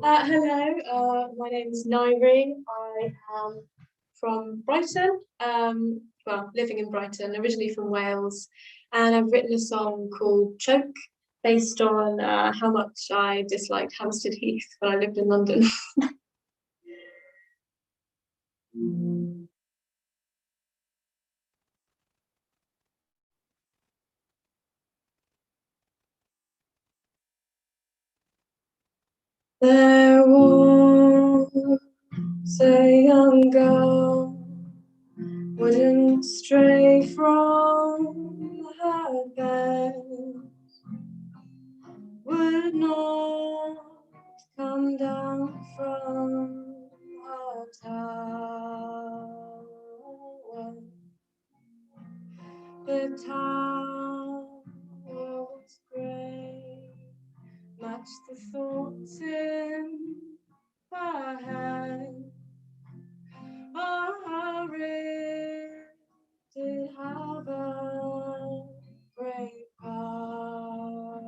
Hello, my name is Nairi. I am from Brighton, well, living in Brighton, originally from Wales, and I've written a song called Choke, based on how much I disliked Hampstead Heath when I lived in London. There was a young girl wouldn't stray from her bed, would not come down from her tower. The tower was grey, matched the thoughts in her head. Did have a great power.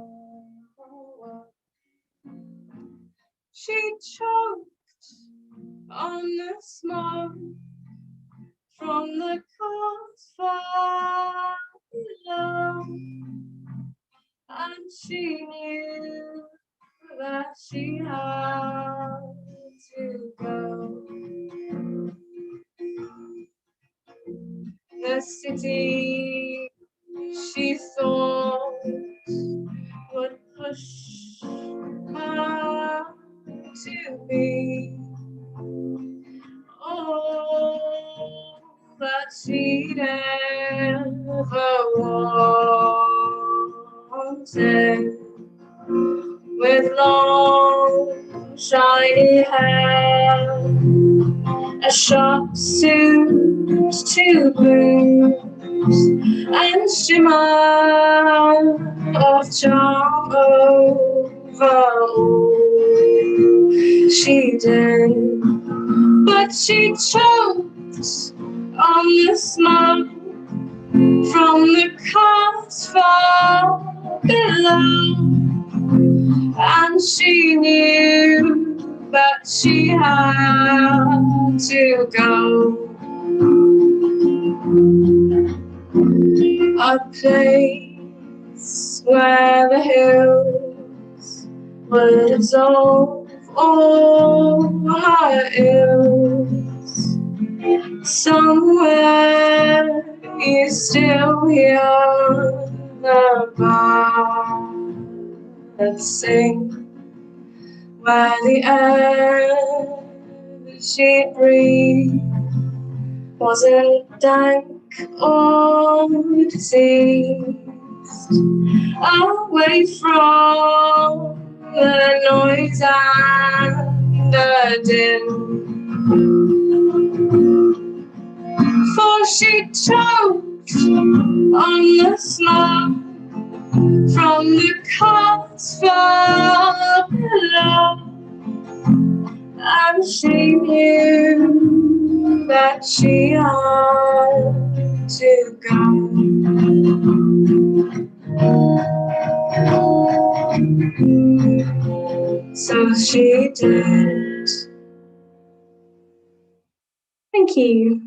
She choked on the smoke from the coals far below, and she knew that she had to go. The city she thought would push her to be all that she'd ever wanted, with long shiny hair, a sharp suit to blues, and shimmer of charm over all she did. But she choked on the smoke from the cars far below, and she knew that she had to go. A place where the hills would absolve all her ills, somewhere you still hear the birds sing, where the air she breathed wasn't dank or diseased, away from the noise and the din. For she choked on the smoke from the cars far below, and she knew that she had to go. So she did. Thank you.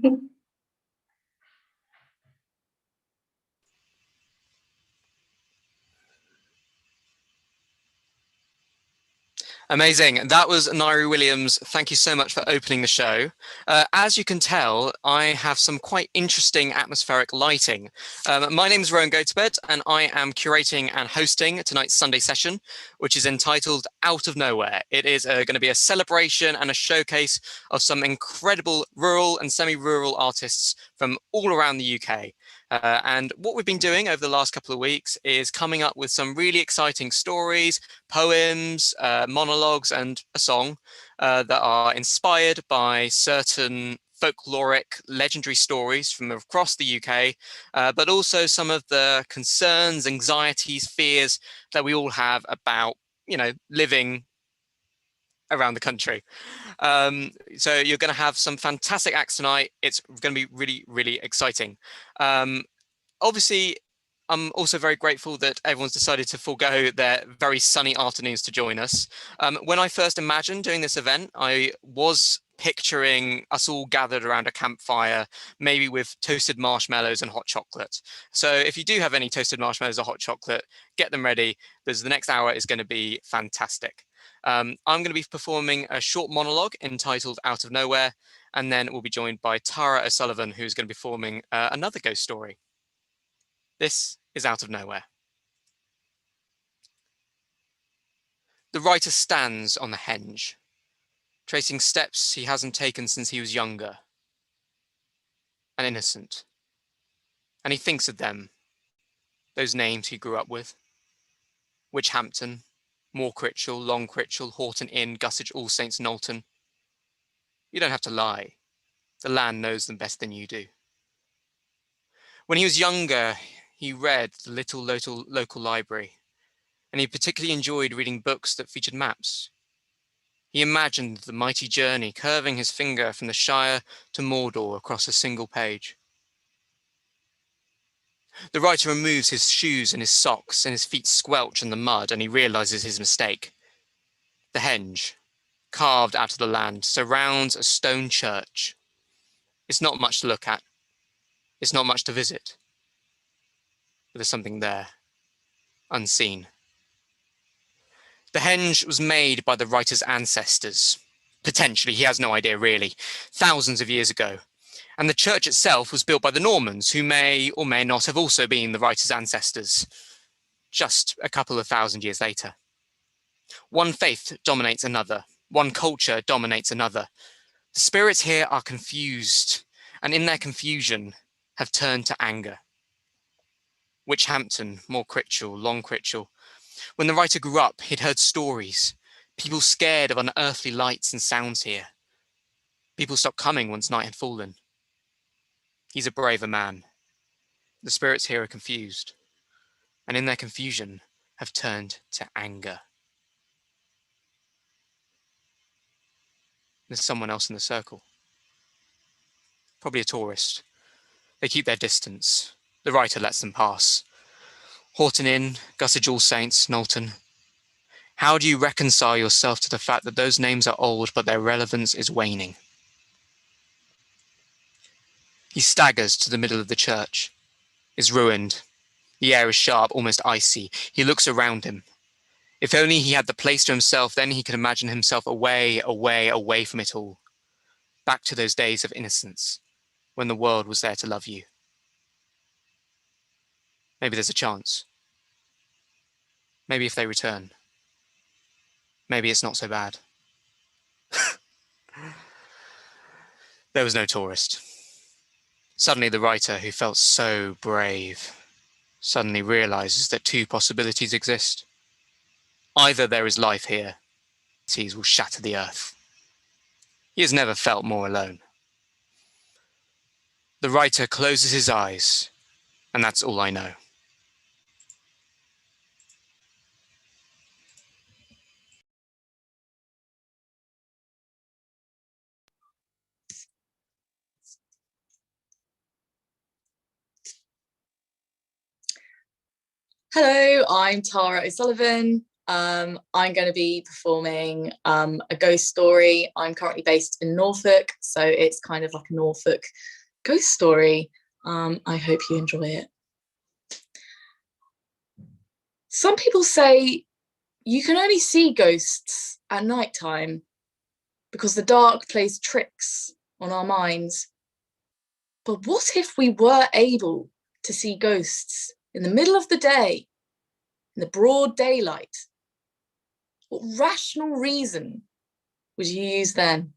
Amazing. That was Nairi Williams. Thank you so much for opening the show. As you can tell, I have some quite interesting atmospheric lighting. My name is Rohan Gotobed, and I am curating and hosting tonight's Sunday session, which is entitled Out of Nowhere. It is going to be a celebration and a showcase of some incredible rural and semi-rural artists from all around the UK. And what we've been doing over the last couple of weeks is coming up with some really exciting stories, poems, monologues, and a song that are inspired by certain folkloric legendary stories from across the UK, but also some of the concerns, anxieties, fears that we all have about, living around the country. So you're going to have some fantastic acts tonight. It's going to be really, really exciting. Obviously, I'm also very grateful that everyone's decided to forego their very sunny afternoons to join us. When I first imagined doing this event, I was picturing us all gathered around a campfire, maybe with toasted marshmallows and hot chocolate. So if you do have any toasted marshmallows or hot chocolate, get them ready, because the next hour is going to be fantastic. I'm going to be performing a short monologue entitled Out of Nowhere, and then we'll be joined by Tara O'Sullivan, who's going to be performing another ghost story. This is Out of Nowhere. The writer stands on the henge, tracing steps he hasn't taken since he was younger and innocent. And he thinks of them, those names he grew up with. Witchhampton, Moor Critchell, Long Critchell, Horton Inn, Gussage, All Saints, Knowlton. You don't have to lie. The land knows them better than you do. When he was younger, he read the little local library, and he particularly enjoyed reading books that featured maps. He imagined the mighty journey curving his finger from the Shire to Mordor across a single page. The writer removes his shoes and his socks, and his feet squelch in the mud, and he realizes his mistake. The henge, carved out of the land, surrounds a stone church. It's not much to look at. It's not much to visit. But there's something there, unseen. The henge was made by the writer's ancestors. Potentially, he has no idea really, thousands of years ago. And the church itself was built by the Normans, who may or may not have also been the writer's ancestors, just a couple of thousand years later. One faith dominates another. One culture dominates another. The spirits here are confused, and in their confusion have turned to anger. Witchhampton, Moor Critchell, Long Critchell. When the writer grew up, he'd heard stories. People scared of unearthly lights and sounds here. People stopped coming once night had fallen. He's a braver man. The spirits here are confused, and in their confusion have turned to anger. There's someone else in the circle. Probably a tourist. They keep their distance. The writer lets them pass. Horton Inn, Gussage All Saints, Knowlton. How do you reconcile yourself to the fact that those names are old, but their relevance is waning? He staggers to the middle of the church. It's ruined. The air is sharp, almost icy. He looks around him. If only he had the place to himself, then he could imagine himself away, away, away from it all. Back to those days of innocence, when the world was there to love you. Maybe there's a chance. Maybe if they return. Maybe it's not so bad. There was no tourist. Suddenly the writer, who felt so brave, suddenly realizes that two possibilities exist. Either there is life here, seas will shatter the earth. He has never felt more alone. The writer closes his eyes, and that's all I know. Hello, I'm Tara O'Sullivan. I'm going to be performing a ghost story. I'm currently based in Norfolk, so it's kind of like a Norfolk ghost story. I hope you enjoy it. Some people say you can only see ghosts at nighttime because the dark plays tricks on our minds. But what if we were able to see ghosts in the middle of the day, in the broad daylight? What rational reason would you use then?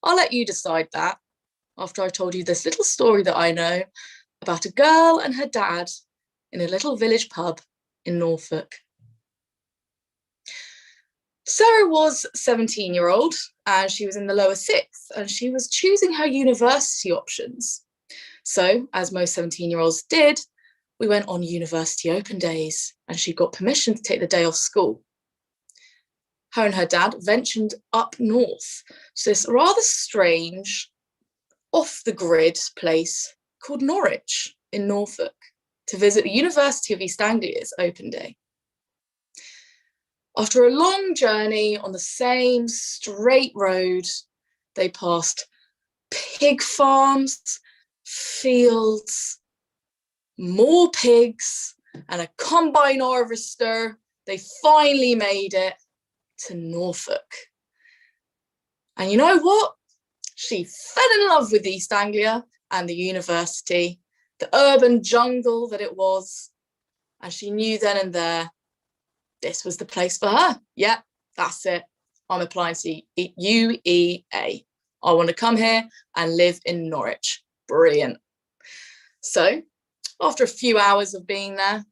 I'll let you decide that after I've told you this little story that I know about a girl and her dad in a little village pub in Norfolk. Sarah was 17-year-old and she was in the lower sixth and she was choosing her university options. So, as most 17-year-olds did, we went on university open days and she got permission to take the day off school. Her and her dad ventured up north to this rather strange, off-the-grid place called Norwich in Norfolk. to visit the University of East Anglia's open day. After a long journey on the same straight road, they passed pig farms, fields, more pigs, and a combine harvester. They finally made it to Norfolk. And you know what? She fell in love with East Anglia and the university, the urban jungle that it was. And she knew then and there, this was the place for her. Yeah, that's it. I'm applying to UEA. I want to come here and live in Norwich. Brilliant. So after a few hours of being there,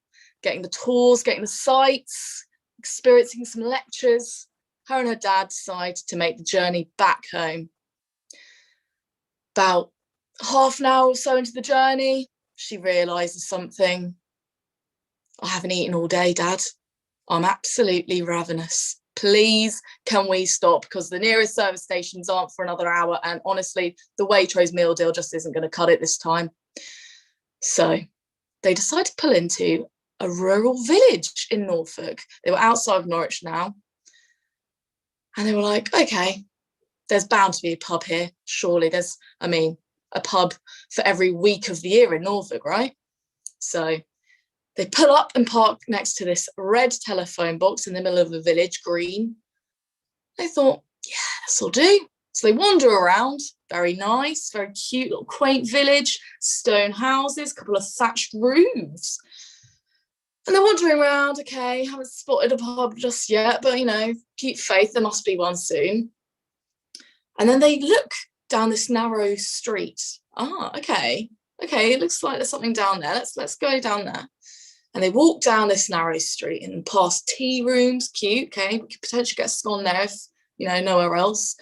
getting the tours, getting the sights, experiencing some lectures, her and her dad decided to make the journey back home. About half an hour or so into the journey, she realises something. I haven't eaten all day, Dad. I'm absolutely ravenous. Please, can we stop? Because the nearest service stations aren't for another hour. And honestly, the Waitrose meal deal just isn't going to cut it this time. So they decided to pull into a rural village in Norfolk. They were outside of Norwich now. And they were like, okay, there's bound to be a pub here. Surely there's, a pub for every week of the year in Norfolk, right? So they pull up and park next to this red telephone box in the middle of the village, green. They thought, yeah, this'll do. So they wander around, very nice, very cute, little quaint village, stone houses, couple of thatched roofs. And they're wandering around, okay, haven't spotted a pub just yet, but, keep faith, there must be one soon. And then they look down this narrow street. Okay, it looks like there's something down there. Let's go down there. And they walk down this narrow street and past tea rooms, cute, okay, we could potentially get a scone there if, nowhere else.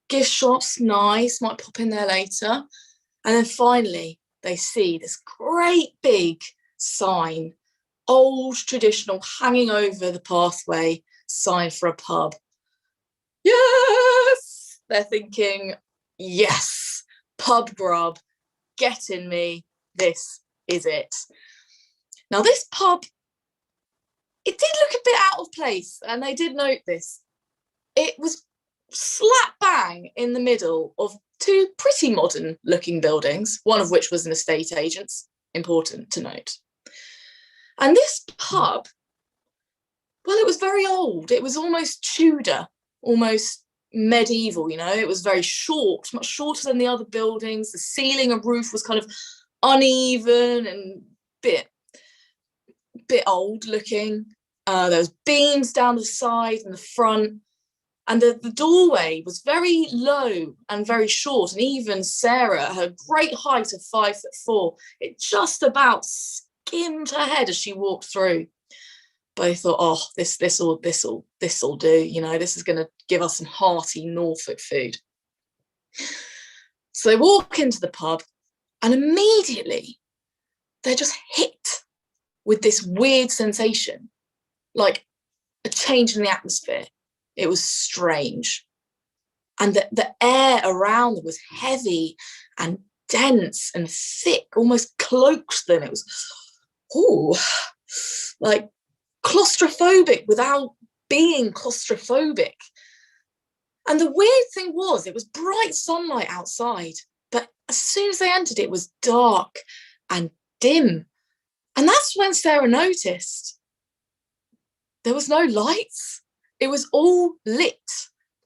Gift shops, nice, might pop in there later. And then finally, they see this great big sign, old traditional, hanging over the pathway, sign for a pub. Yes! They're thinking, yes, pub grub, get in me, this is it. Now this pub, it did look a bit out of place, and they did note this. It was slap bang in the middle of two pretty modern looking buildings, one of which was an estate agent's, important to note. And this pub, well, it was very old. It was almost Tudor, almost medieval, it was very short, much shorter than the other buildings. The ceiling and roof was kind of uneven and bit old looking. There was beams down the side and the front, and the doorway was very low and very short, and even Sarah, her great height of 5'4", it just about skimmed her head as she walked through. But I thought, this'll do, this is going to give us some hearty Norfolk food. So they walk into the pub, and immediately they're just hit with this weird sensation, like a change in the atmosphere. It was strange. And the air around them was heavy and dense and thick, almost cloaked them. It was, like claustrophobic without being claustrophobic. And the weird thing was, it was bright sunlight outside, but as soon as they entered, it was dark and dim. And that's when Sarah noticed there was no lights. It was all lit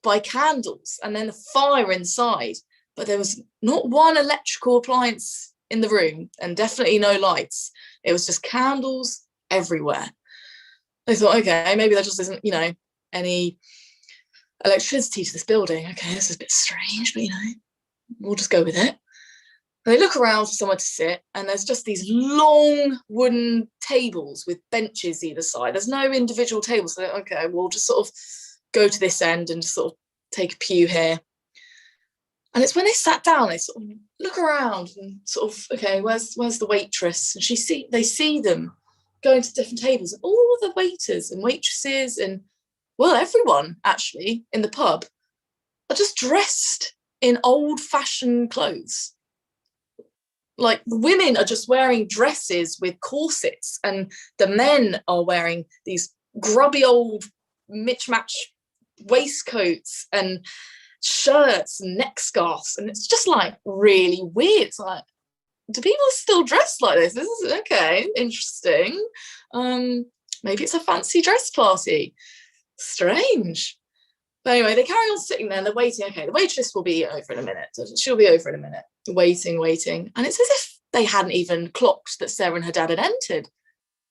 by candles and then a fire inside, but there was not one electrical appliance in the room and definitely no lights. It was just candles everywhere. I thought, okay, maybe there just isn't, any electricity to this building. Okay, this is a bit strange, but, we'll just go with it. And they look around for somewhere to sit, and there's just these long wooden tables with benches either side. There's no individual tables. So, okay, we'll just sort of go to this end and just sort of take a pew here. And it's when they sat down, they sort of look around and sort of, okay, where's the waitress? And they see them going to different tables. And all the waiters and waitresses and, well, everyone actually in the pub are just dressed in old-fashioned clothes. like the women are just wearing dresses with corsets, and the men are wearing these grubby old mismatch waistcoats and shirts and neck scarves, and it's just like really weird. It's like, do people still dress like this? This is okay, interesting. Maybe it's a fancy dress party. Strange. But anyway, they carry on sitting there and they're waiting. Okay, the waitress will be over in a minute. She'll be over in a minute. Waiting. And it's as if they hadn't even clocked that Sarah and her dad had entered.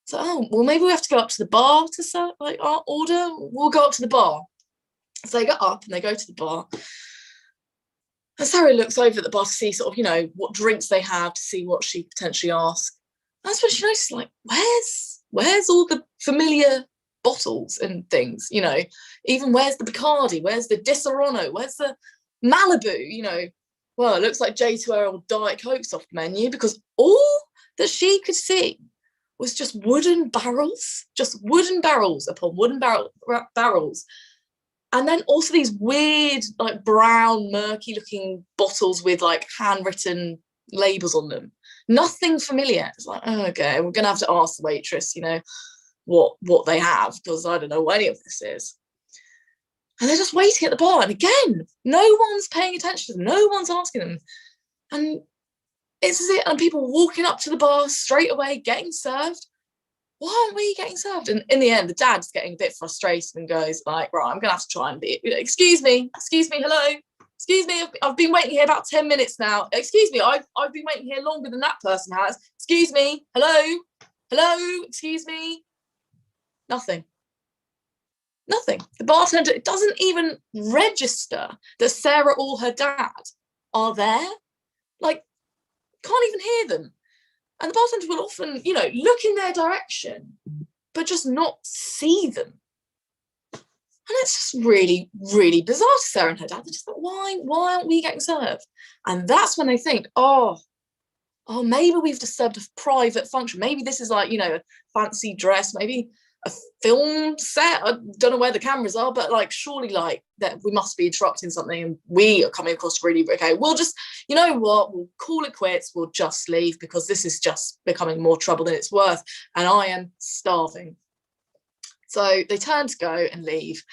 So, oh, well, maybe we have to go up to the bar to serve, like, our order. We'll go up to the bar. So they get up and they go to the bar. And Sarah looks over at the bar to see sort of, you know, what drinks they have, to see what she potentially asks. That's when she notices, like, where's all the familiar bottles and things, you know? Even where's the Bacardi? Where's the Disaronno? Where's the Malibu? You know, well, it looks like J2L or Diet Coke's off the menu, because all that she could see was just wooden barrels upon wooden barrels. And then also these weird, like, brown, murky looking bottles with like handwritten labels on them. Nothing familiar. It's like, oh, okay, we're going to have to ask the waitress, you know, what they have, because I don't know what any of this is. And they're just waiting at the bar. And again, no one's paying attention to them. No one's asking them. And it's as if, and people walking up to the bar straight away, getting served. Why aren't we getting served? And in the end, the dad's getting a bit frustrated and goes like, right, I'm gonna have to try and be, excuse me, hello, excuse me, I've been waiting here about 10 minutes now. Excuse me, I've been waiting here longer than that person has. Excuse me, hello, excuse me. Nothing. The bartender, it doesn't even register that Sarah or her dad are there. Like, can't even hear them. And the bartender will often, you know, look in their direction, but just not see them. And it's just really, really bizarre to Sarah and her dad. They're just like, why aren't we getting served? And that's when they think, oh, maybe we've disturbed a private function. Maybe this is like, you know, a fancy dress, maybe a film set. I don't know where the cameras are, but like, surely like that we must be interrupting something and we are coming across really, okay, we'll just, you know what, we'll call it quits, we'll just leave, because this is just becoming more trouble than it's worth and I am starving. So they turn to go and leave.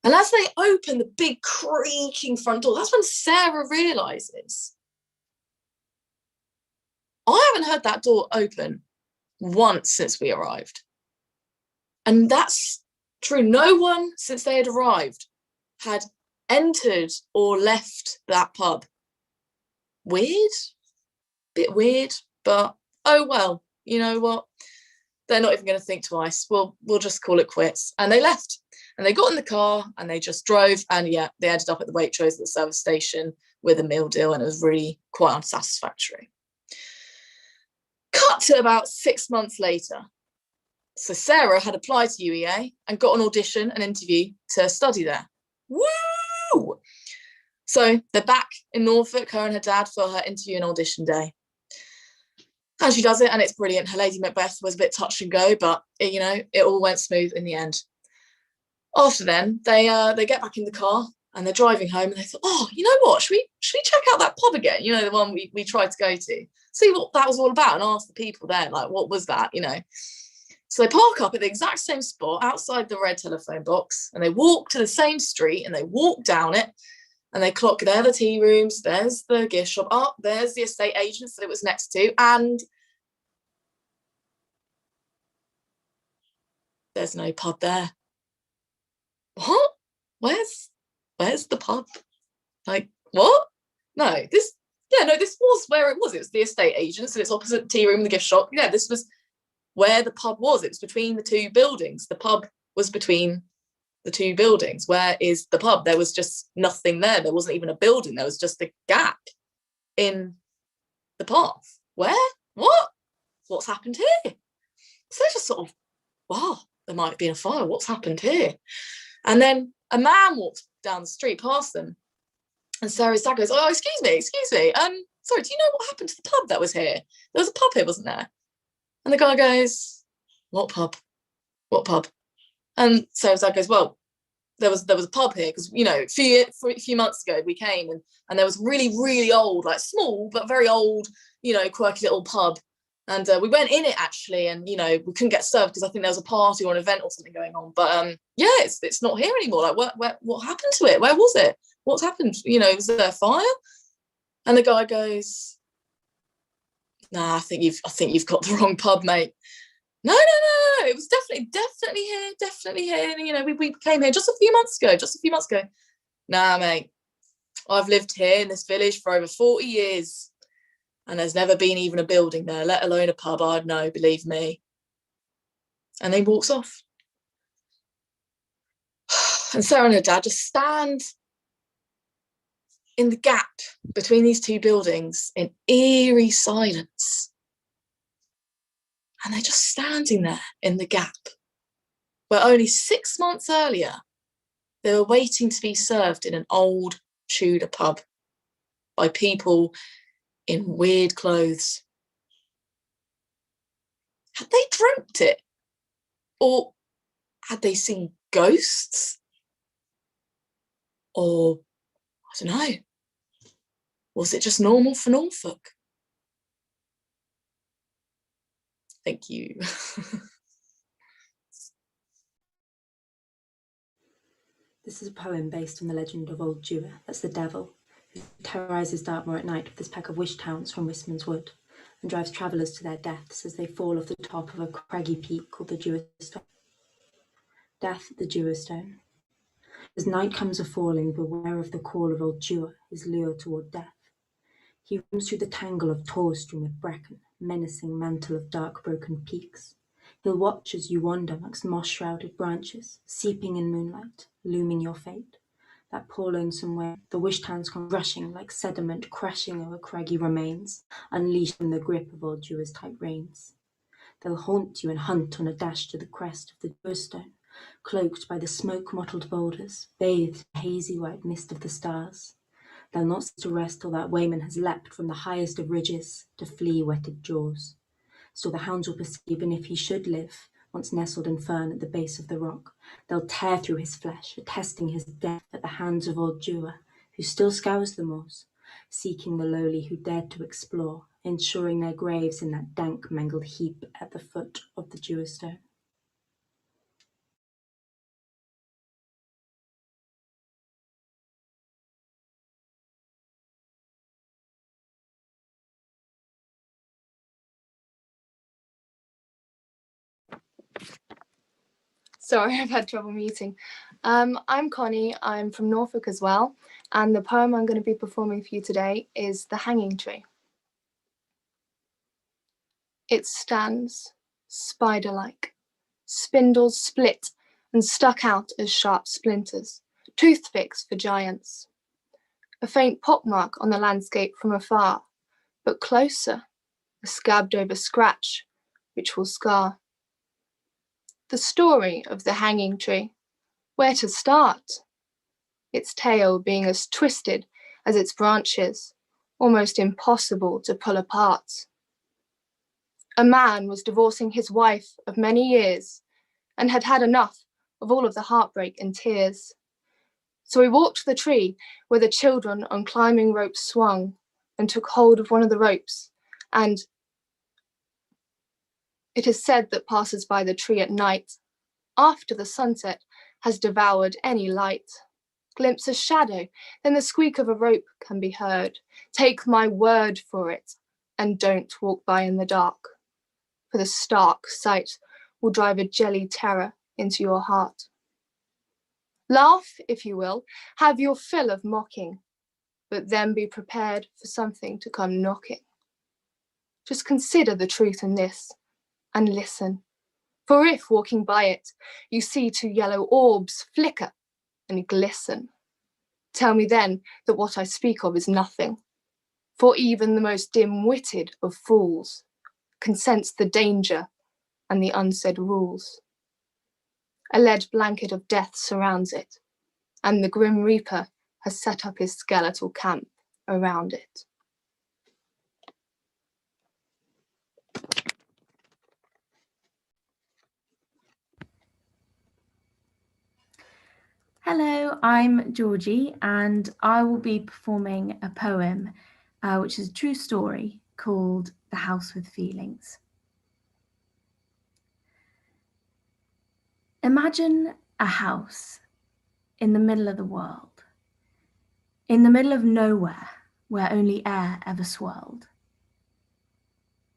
And as they open the big creaking front door, that's when Sarah realizes, I haven't heard that door open once since we arrived. And that's true. No one since they had arrived had entered or left that pub. Weird, bit weird, but oh well, you know what? They're not even going to think twice. We'll just call it quits. And they left. And they got in the car and they just drove. And yeah, they ended up at the Waitrose at the service station with a meal deal, and it was really quite unsatisfactory. Cut to about 6 months later. So Sarah had applied to UEA and got an audition, an interview to study there. Woo! So they're back in Norfolk, her and her dad, for her interview and audition day. And she does it, and it's brilliant. Her Lady Macbeth was a bit touch and go, but you know, it all went smooth in the end. After then, they get back in the car and they're driving home, and they thought, oh, you know what? Should we check out that pub again? You know, the one we tried to go to, see what that was all about, and ask the people there, like, what was that? You know. So they park up at the exact same spot outside the red telephone box, and they walk to the same street, and they walk down it, and they clock, there are the tea rooms, there's the gift shop, oh, there's the estate agents that it was next to, and there's no pub there. What? Where's the pub? Like, what? No, this was where it was. It was the estate agents, and it's opposite the tea room and the gift shop. Yeah, this was where the pub was. It was between the two buildings. The pub was between the two buildings. Where is the pub? There was just nothing there. There wasn't even a building. There was just a gap in the path. Where? What? What's happened here? So they're just sort of, wow, there might have been a fire. What's happened here? And then a man walked down the street past them. And Sarah's dad goes, oh, excuse me. Sorry, do you know what happened to the pub that was here? There was a pub here, wasn't there? And the guy goes, what pub? And Sarah's dad goes, well, there was a pub here, because, you know, a few months ago we came, and there was really, really old, like small, but very old you know, quirky little pub. And we went in it actually, and you know, we couldn't get served because I think there was a party or an event or something going on. But yeah, it's not here anymore. Like, what happened to it? Where was it? What's happened? You know, was there a fire? And the guy goes, "Nah, I think you've got the wrong pub, mate. No, it was definitely here. And, you know, we came here just a few months ago. Nah, mate, I've lived here in this village for over 40 years. And there's never been even a building there, let alone a pub. I'd know, believe me." And then he walks off. And Sarah and her dad just stand in the gap between these two buildings in eerie silence. And they're just standing there in the gap where only 6 months earlier, they were waiting to be served in an old Tudor pub by people in weird clothes. Had they dreamt it? Or had they seen ghosts? Or, I don't know, was it just normal for Norfolk? Thank you. This is a poem based on the legend of Old Dewar, that's the devil, who terrorises Dartmoor at night with this pack of wish towns from Wistman's Wood, and drives travellers to their deaths as they fall off the top of a craggy peak called the Dewar Stone. Death at the Dewar Stone. As night comes a-falling, beware of the call of Old Dewar, his lure toward death. He roams through the tangle of tor strewn with bracken, menacing mantle of dark broken peaks. He'll watch as you wander amongst moss-shrouded branches, seeping in moonlight, looming your fate. That poor lonesome way, the wish towns come rushing like sediment crashing over craggy remains, unleashed from the grip of Old Dewar's tight reins. They'll haunt you and hunt on a dash to the crest of the Dewar Stone, cloaked by the smoke-mottled boulders, bathed in the hazy white mist of the stars. They'll not sit to rest till that wayman has leapt from the highest of ridges to flee wetted jaws. Still the hounds will pursue, even if he should live, once nestled in fern at the base of the rock. They'll tear through his flesh, attesting his death at the hands of Old Dewar, who still scours the moors, seeking the lowly who dared to explore, ensuring their graves in that dank, mangled heap at the foot of the Dewar Stone. Sorry, I've had trouble muting. I'm Connie, I'm from Norfolk as well, and the poem I'm going to be performing for you today is The Hanging Tree. It stands, spider-like, spindles split and stuck out as sharp splinters, toothpicks for giants. A faint pockmark on the landscape from afar, but closer, a scabbed over scratch, which will scar. The story of the hanging tree, where to start? Its tail being as twisted as its branches, almost impossible to pull apart. A man was divorcing his wife of many years and had had enough of all of the heartbreak and tears. So he walked to the tree where the children on climbing ropes swung and took hold of one of the ropes, and it is said that passers by the tree at night, after the sunset has devoured any light, glimpse a shadow, then the squeak of a rope can be heard. Take my word for it, and don't walk by in the dark, for the stark sight will drive a jelly terror into your heart. Laugh, if you will, have your fill of mocking, but then be prepared for something to come knocking. Just consider the truth in this, and listen. For if, walking by it, you see two yellow orbs flicker and glisten, tell me then that what I speak of is nothing, for even the most dim-witted of fools can sense the danger and the unsaid rules. A lead blanket of death surrounds it, and the grim reaper has set up his skeletal camp around it. Hello, I'm Georgie, and I will be performing a poem which is a true story called The House with Feelings. Imagine a house in the middle of the world, in the middle of nowhere where only air ever swirled.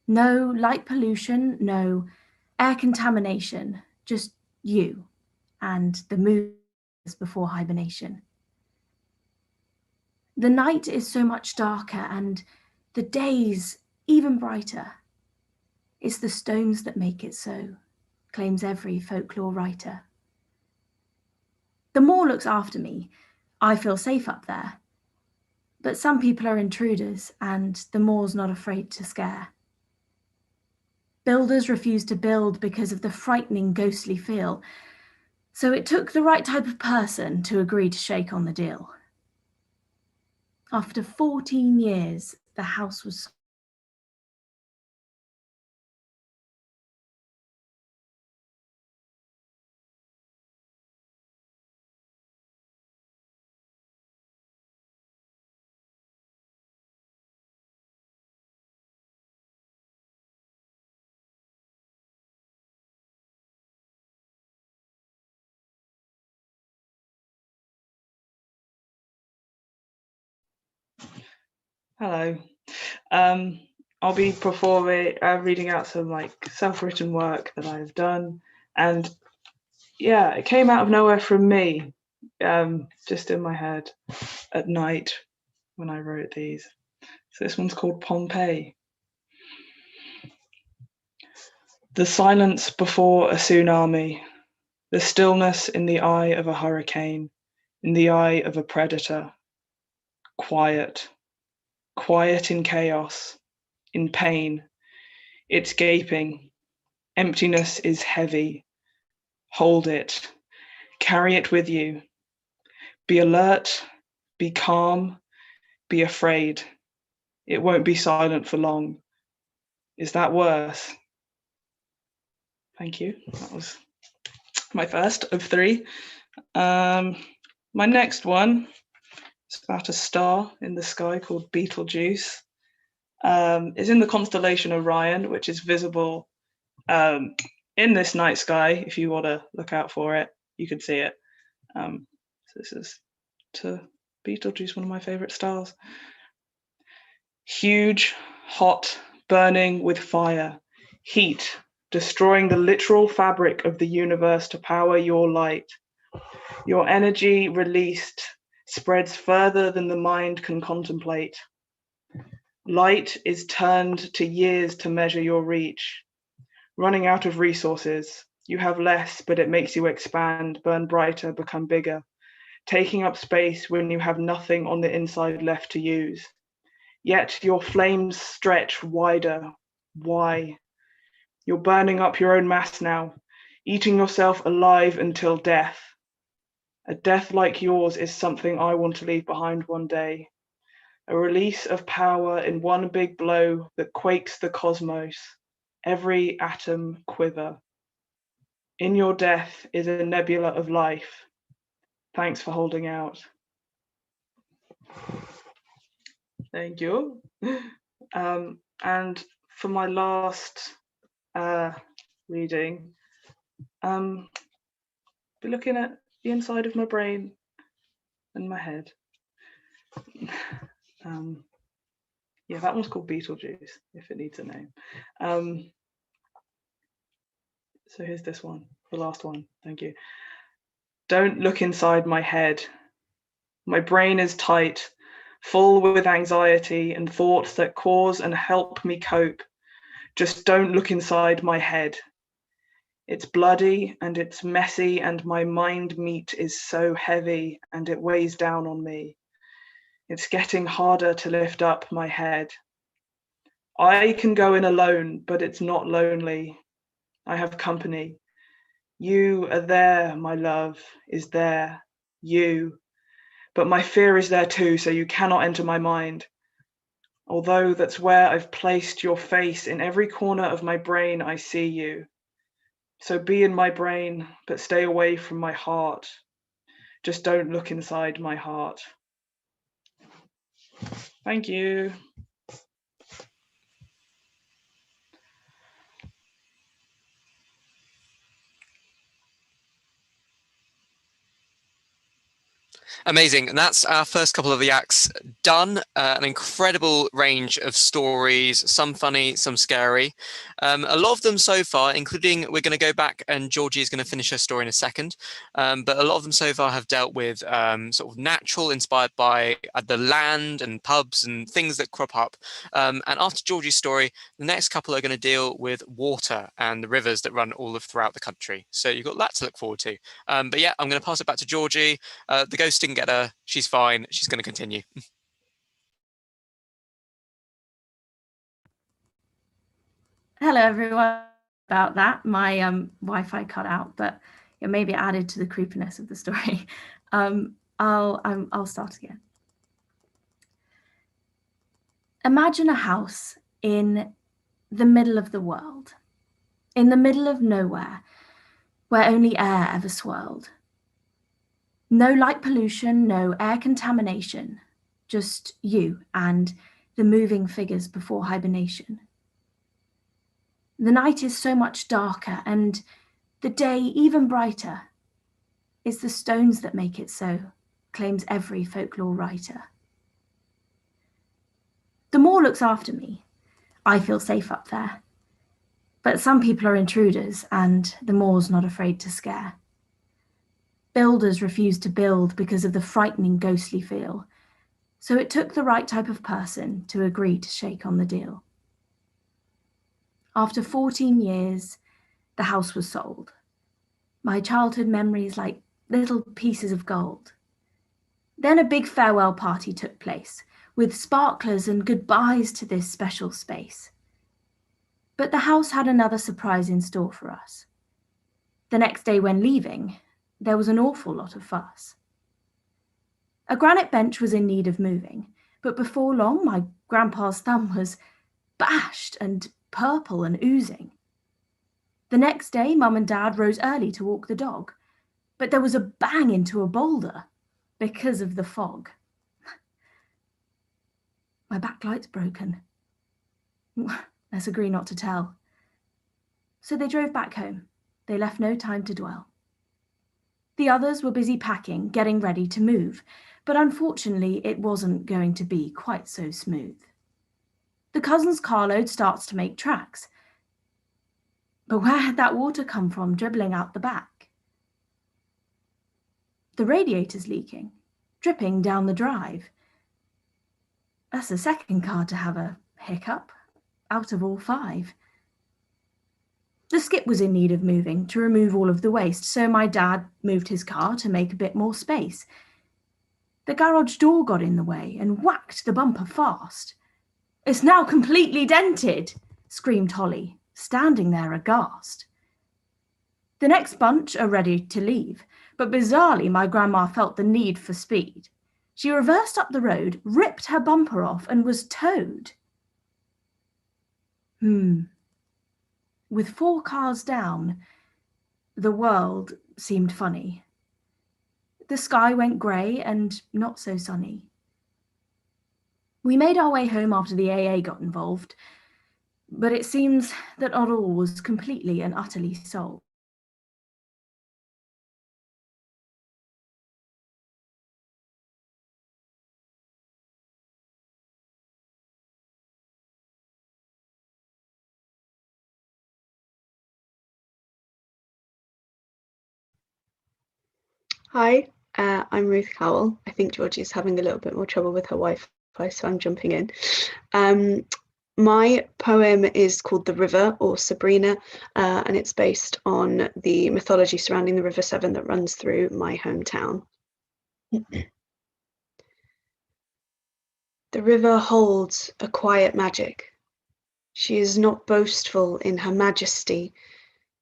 No light pollution, no air contamination, just you and the moons before hibernation. The night is so much darker and the days even brighter. It's the stones that make it so, claims every folklore writer. The moor looks after me. I feel safe up there. But some people are intruders and the moor's not afraid to scare. Builders refuse to build because of the frightening ghostly feel. So it took the right type of person to agree to shake on the deal. After 14 years, the house was Hello. I'll be reading out some self-written work that I've done, and yeah, it came out of nowhere from me, just in my head at night when I wrote these. So this one's called Pompeii. The silence before a tsunami, the stillness in the eye of a hurricane, in the eye of a predator. Quiet. Quiet in chaos, in pain. It's gaping. Emptiness is heavy. Hold it. Carry it with you. Be alert. Be calm. Be afraid. It won't be silent for long. Is that worse? Thank you. That was my first of 3. My next one is about a star in the sky called Beetlejuice. It's in the constellation Orion, which is visible in this night sky. If you want to look out for it, you can see it. So this is to Beetlejuice, one of my favorite stars. Huge, hot, burning with fire, heat, destroying the literal fabric of the universe to power your light. Your energy released spreads further than the mind can contemplate. Light is turned to years to measure your reach. Running out of resources, you have less, but it makes you expand, burn brighter, become bigger, taking up space when you have nothing on the inside left to use. Yet your flames stretch wider. Why? You're burning up your own mass now, eating yourself alive until death. A death like yours is something I want to leave behind one day. A release of power in one big blow that quakes the cosmos, every atom quiver. In your death is a nebula of life. Thanks for holding out. Thank you. And for my last reading, be looking at the inside of my brain and my head. Yeah, that one's called Beetlejuice, if it needs a name. So here's this one, the last one. Thank you. Don't look inside my head. My brain is tight, full with anxiety and thoughts that cause and help me cope. Just don't look inside my head. It's bloody and it's messy and my mind meat is so heavy and it weighs down on me. It's getting harder to lift up my head. I can go in alone, but it's not lonely. I have company. You are there, my love, is there, you. But my fear is there too, so you cannot enter my mind. Although that's where I've placed your face, in every corner of my brain I see you. So be in my brain, but stay away from my heart. Just don't look inside my heart. Thank you. Amazing. And that's our first couple of the acts done. An incredible range of stories, some funny, some scary. A lot of them so far, including, we're going to go back and Georgie is going to finish her story in a second. But a lot of them so far have dealt with sort of natural, inspired by the land and pubs and things that crop up. And after Georgie's story, the next couple are going to deal with water and the rivers that run all throughout the country. So you've got that to look forward to. But yeah, I'm going to pass it back to Georgie. The ghost didn't get her. She's fine. She's going to continue. Hello, everyone. About that, my Wi-Fi cut out, but it maybe added to the creepiness of the story. I'll start again. Imagine a house in the middle of the world, in the middle of nowhere, where only air ever swirled. No light pollution, no air contamination, just you and the moving figures before hibernation. The night is so much darker and the day even brighter. It's the stones that make it so, claims every folklore writer. The moor looks after me. I feel safe up there. But some people are intruders and the moor's not afraid to scare. Builders refuse to build because of the frightening ghostly feel. So it took the right type of person to agree to shake on the deal. After 14 years, the house was sold. My childhood memories like little pieces of gold. Then a big farewell party took place, with sparklers and goodbyes to this special space. But the house had another surprise in store for us. The next day when leaving, there was an awful lot of fuss. A granite bench was in need of moving, but before long my grandpa's thumb was bashed and purple and oozing. The next day, Mum and Dad rose early to walk the dog, but there was a bang into a boulder because of the fog. My backlight's broken. Let's agree not to tell. So they drove back home. They left no time to dwell. The others were busy packing, getting ready to move, but unfortunately it wasn't going to be quite so smooth. The cousin's carload starts to make tracks. But where had that water come from dribbling out the back? The radiator's leaking, dripping down the drive. That's the second car to have a hiccup, out of all 5. The skip was in need of moving to remove all of the waste, so my dad moved his car to make a bit more space. The garage door got in the way and whacked the bumper fast. "It's now completely dented," screamed Holly, standing there aghast. The next bunch are ready to leave, but bizarrely my grandma felt the need for speed. She reversed up the road, ripped her bumper off, and was towed. With 4 cars down, the world seemed funny. The sky went grey and not so sunny. We made our way home after the AA got involved, but it seems that not all was completely and utterly solved. Hi, I'm Ruth Cowell. I think Georgie's having a little bit more trouble with her Wi-Fi, so I'm jumping in. My poem is called The River, or Sabrina, and it's based on the mythology surrounding the River Severn that runs through my hometown. The river holds a quiet magic. She is not boastful in her majesty.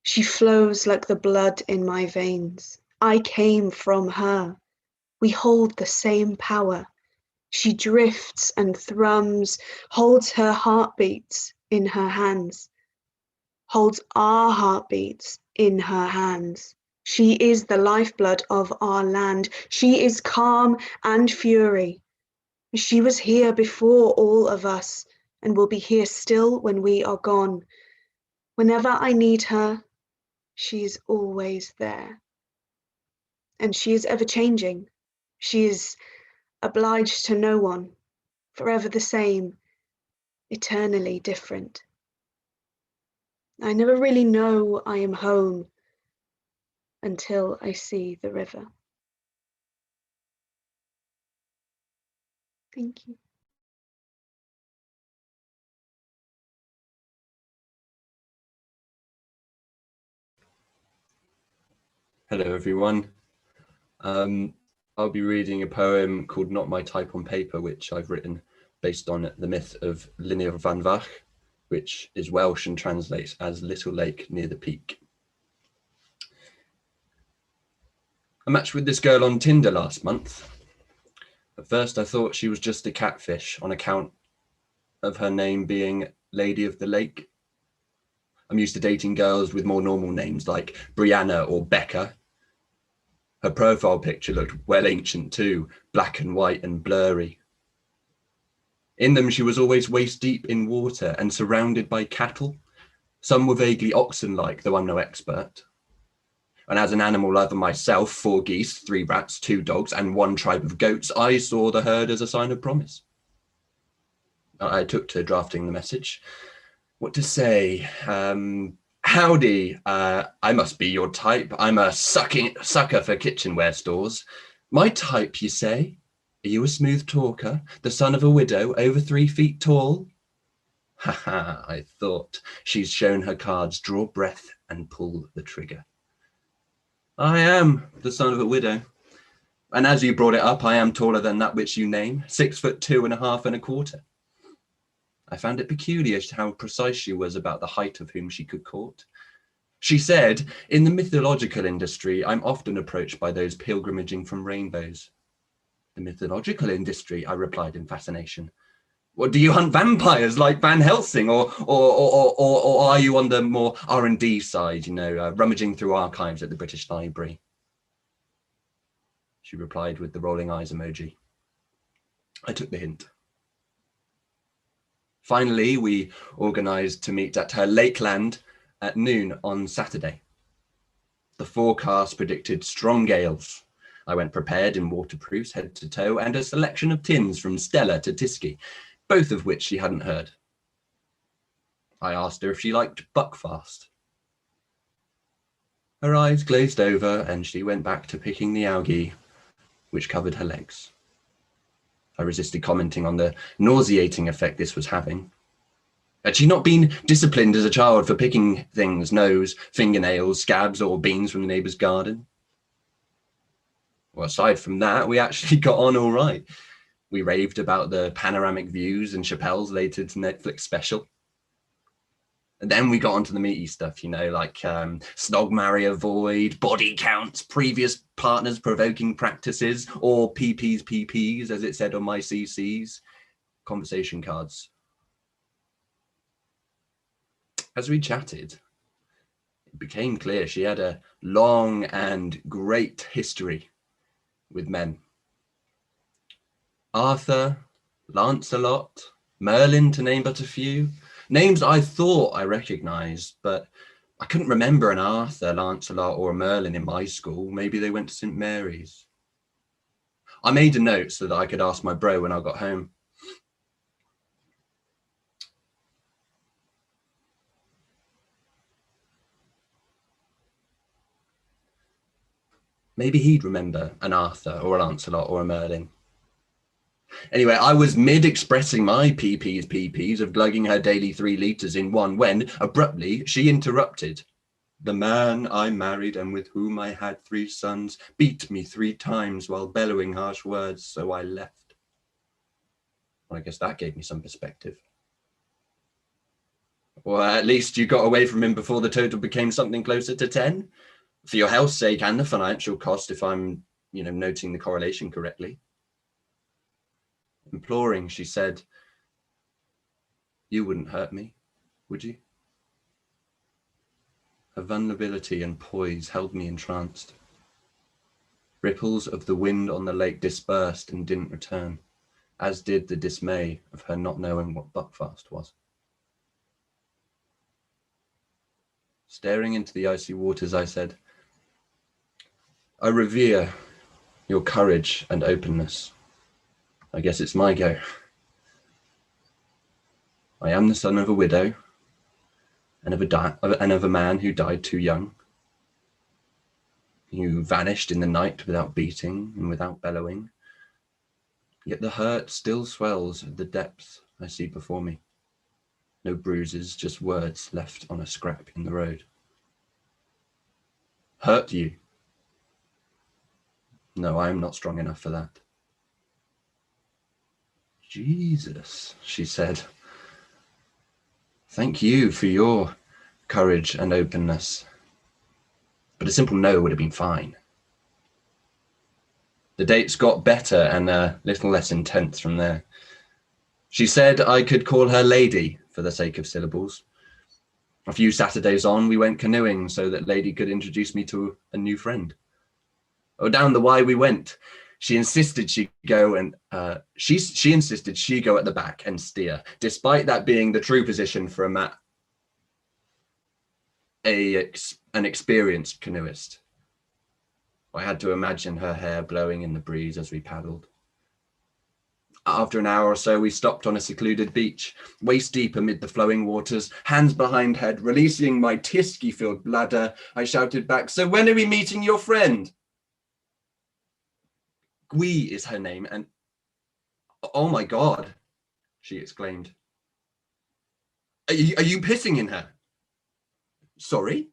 She flows like the blood in my veins. I came from her. We hold the same power. She drifts and thrums, holds her heartbeats in her hands, holds our heartbeats in her hands. She is the lifeblood of our land. She is calm and fury. She was here before all of us and will be here still when we are gone. Whenever I need her, she is always there. And she is ever changing. She is obliged to no one, forever the same, eternally different. I never really know I am home until I see the river. Thank you. Hello, everyone. I'll be reading a poem called Not My Type on Paper, which I've written based on the myth of Llynir van Fach, which is Welsh and translates as Little Lake Near the Peak. I matched with this girl on Tinder last month. At first, I thought she was just a catfish on account of her name being Lady of the Lake. I'm used to dating girls with more normal names like Brianna or Becca. Her profile picture looked well ancient too, black and white and blurry. In them, she was always waist deep in water and surrounded by cattle. Some were vaguely oxen-like, though I'm no expert. And as an animal lover myself, 4 geese, 3 rats, 2 dogs, and 1 tribe of goats, I saw the herd as a sign of promise. I took to drafting the message. What to say? Howdy, I must be your type. I'm a sucker for kitchenware stores. My type, you say? Are you a smooth talker, the son of a widow, over 3 feet tall? Haha, I thought. She's shown her cards, draw breath and pull the trigger. I am the son of a widow. And as you brought it up, I am taller than that which you name, 6'2.5" and a quarter. I found it peculiar how precise she was about the height of whom she could court. She said, in the mythological industry, I'm often approached by those pilgrimaging from rainbows. The mythological industry, I replied in fascination. What, do you hunt vampires like Van Helsing, or are you on the more R&D side, rummaging through archives at the British Library? She replied with the rolling eyes emoji. I took the hint. Finally, we organised to meet at her Lakeland at noon on Saturday. The forecast predicted strong gales. I went prepared in waterproofs head to toe and a selection of tins from Stella to Tisky, both of which she hadn't heard. I asked her if she liked Buckfast. Her eyes glazed over and she went back to picking the algae, which covered her legs. I resisted commenting on the nauseating effect this was having. Had she not been disciplined as a child for picking things, nose, fingernails, scabs, or beans from the neighbour's garden? Well, aside from that, we actually got on all right. We raved about the panoramic views and Chappelle's latest Netflix special. And then we got onto the meaty stuff, like snog, marry, avoid, body counts, previous partners provoking practices, or PPs, as it said on my CCs, conversation cards. As we chatted, it became clear she had a long and great history with men. Arthur, Lancelot, Merlin, to name but a few. Names I thought I recognised, but I couldn't remember an Arthur, Lancelot, or a Merlin in my school. Maybe they went to St. Mary's. I made a note so that I could ask my bro when I got home. Maybe he'd remember an Arthur or a Lancelot or a Merlin. Anyway, I was mid-expressing my PPs of glugging her daily 3 litres in one when, abruptly, she interrupted. The man I married and with whom I had 3 sons beat me 3 times while bellowing harsh words, so I left. Well, I guess that gave me some perspective. Well, at least you got away from him before the total became something closer to 10. For your health's sake and the financial cost, if I'm, noting the correlation correctly. Imploring, she said, you wouldn't hurt me, would you? Her vulnerability and poise held me entranced. Ripples of the wind on the lake dispersed and didn't return, as did the dismay of her not knowing what Buckfast was. Staring into the icy waters, I said, I revere your courage and openness. I guess it's my go. I am the son of a widow and of a man who died too young, who vanished in the night without beating and without bellowing. Yet the hurt still swells at the depth I see before me. No bruises, just words left on a scrap in the road. Hurt you? No, I am not strong enough for that. Jesus, she said. Thank you for your courage and openness. But a simple no would have been fine. The dates got better and a little less intense from there. She said I could call her Lady for the sake of syllables. A few Saturdays on, we went canoeing so that Lady could introduce me to a new friend. Oh, down the Wye we went. She insisted she go and she insisted she go at the back and steer, despite that being the true position for an experienced canoeist. I had to imagine her hair blowing in the breeze as we paddled. After an hour or so, we stopped on a secluded beach, waist deep amid the flowing waters, hands behind head, releasing my tisky-filled bladder. I shouted back, "So when are we meeting your friend?" Gui is her name, and oh my God, she exclaimed. Are you pissing in her? Sorry?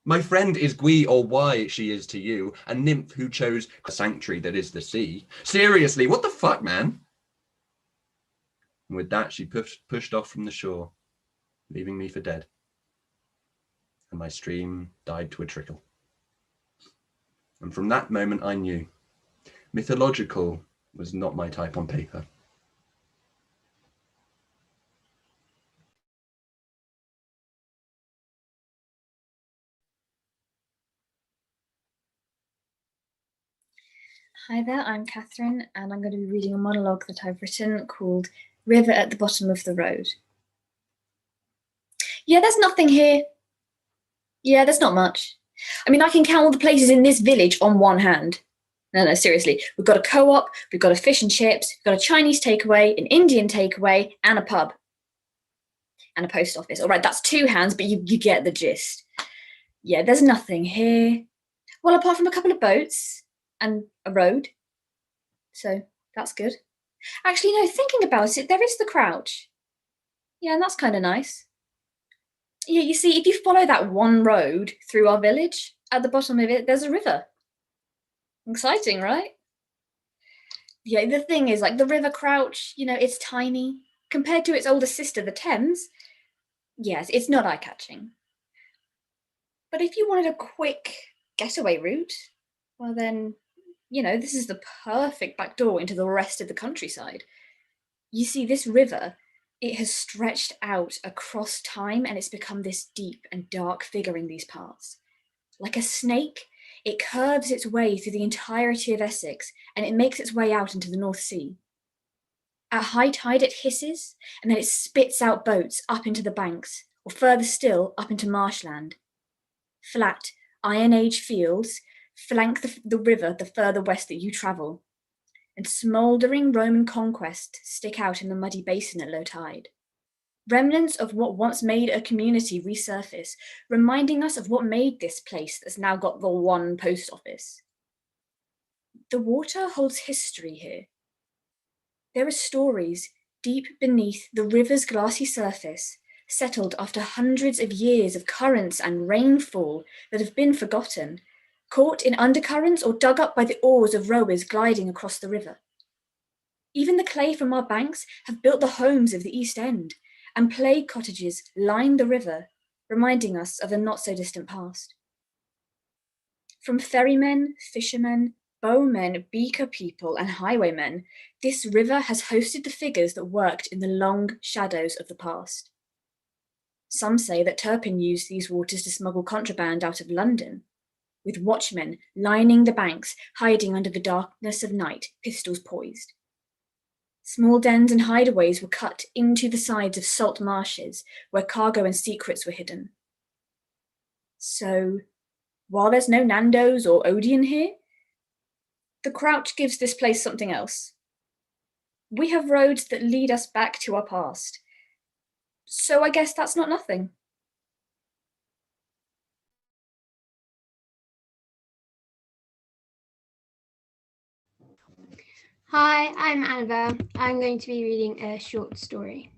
My friend is Gui, or why she is to you, a nymph who chose a sanctuary that is the sea. Seriously, what the fuck, man? And with that, she pushed off from the shore, leaving me for dead. And my stream died to a trickle. And from that moment, I knew mythological was not my type on paper. Hi there, I'm Catherine, and I'm going to be reading a monologue that I've written called River at the Bottom of the Road. Yeah, there's nothing here. Yeah, there's not much. I mean, I can count all the places in this village on one hand. No, seriously. We've got a co-op, we've got a fish and chips, we've got a Chinese takeaway, an Indian takeaway, and a pub. And a post office. All right, that's two hands, but you get the gist. Yeah, there's nothing here. Well, apart from a couple of boats and a road. So that's good. Actually, no, thinking about it, there is the Crouch. Yeah, and that's kind of nice. Yeah, you see, if you follow that one road through our village, at the bottom of it, there's a river. Exciting, right? Yeah, the thing is, like, the River Crouch, you know, it's tiny. Compared to its older sister, the Thames, yes, it's not eye-catching. But if you wanted a quick getaway route, well then, you know, this is the perfect back door into the rest of the countryside. You see, this river, it has stretched out across time and it's become this deep and dark figure in these parts. Like a snake, it curves its way through the entirety of Essex and it makes its way out into the North Sea. At high tide, it hisses and then it spits out boats up into the banks, or further still, up into marshland. Flat, Iron Age fields flank the river the further west that you travel, and smouldering Roman conquests stick out in the muddy basin at low tide. Remnants of what once made a community resurface, reminding us of what made this place that's now got the one post office. The water holds history here. There are stories deep beneath the river's glassy surface, settled after hundreds of years of currents and rainfall that have been forgotten, caught in undercurrents or dug up by the oars of rowers gliding across the river. Even the clay from our banks have built the homes of the East End, and plague cottages line the river, reminding us of a not-so-distant past. From ferrymen, fishermen, bowmen, beaker people, and highwaymen, this river has hosted the figures that worked in the long shadows of the past. Some say that Turpin used these waters to smuggle contraband out of London, with watchmen lining the banks, hiding under the darkness of night, pistols poised. Small dens and hideaways were cut into the sides of salt marshes where cargo and secrets were hidden. So, while there's no Nando's or Odeon here, the crouch gives this place something else. We have roads that lead us back to our past. So I guess that's not nothing. Hi, I'm Annabelle. I'm going to be reading a short story.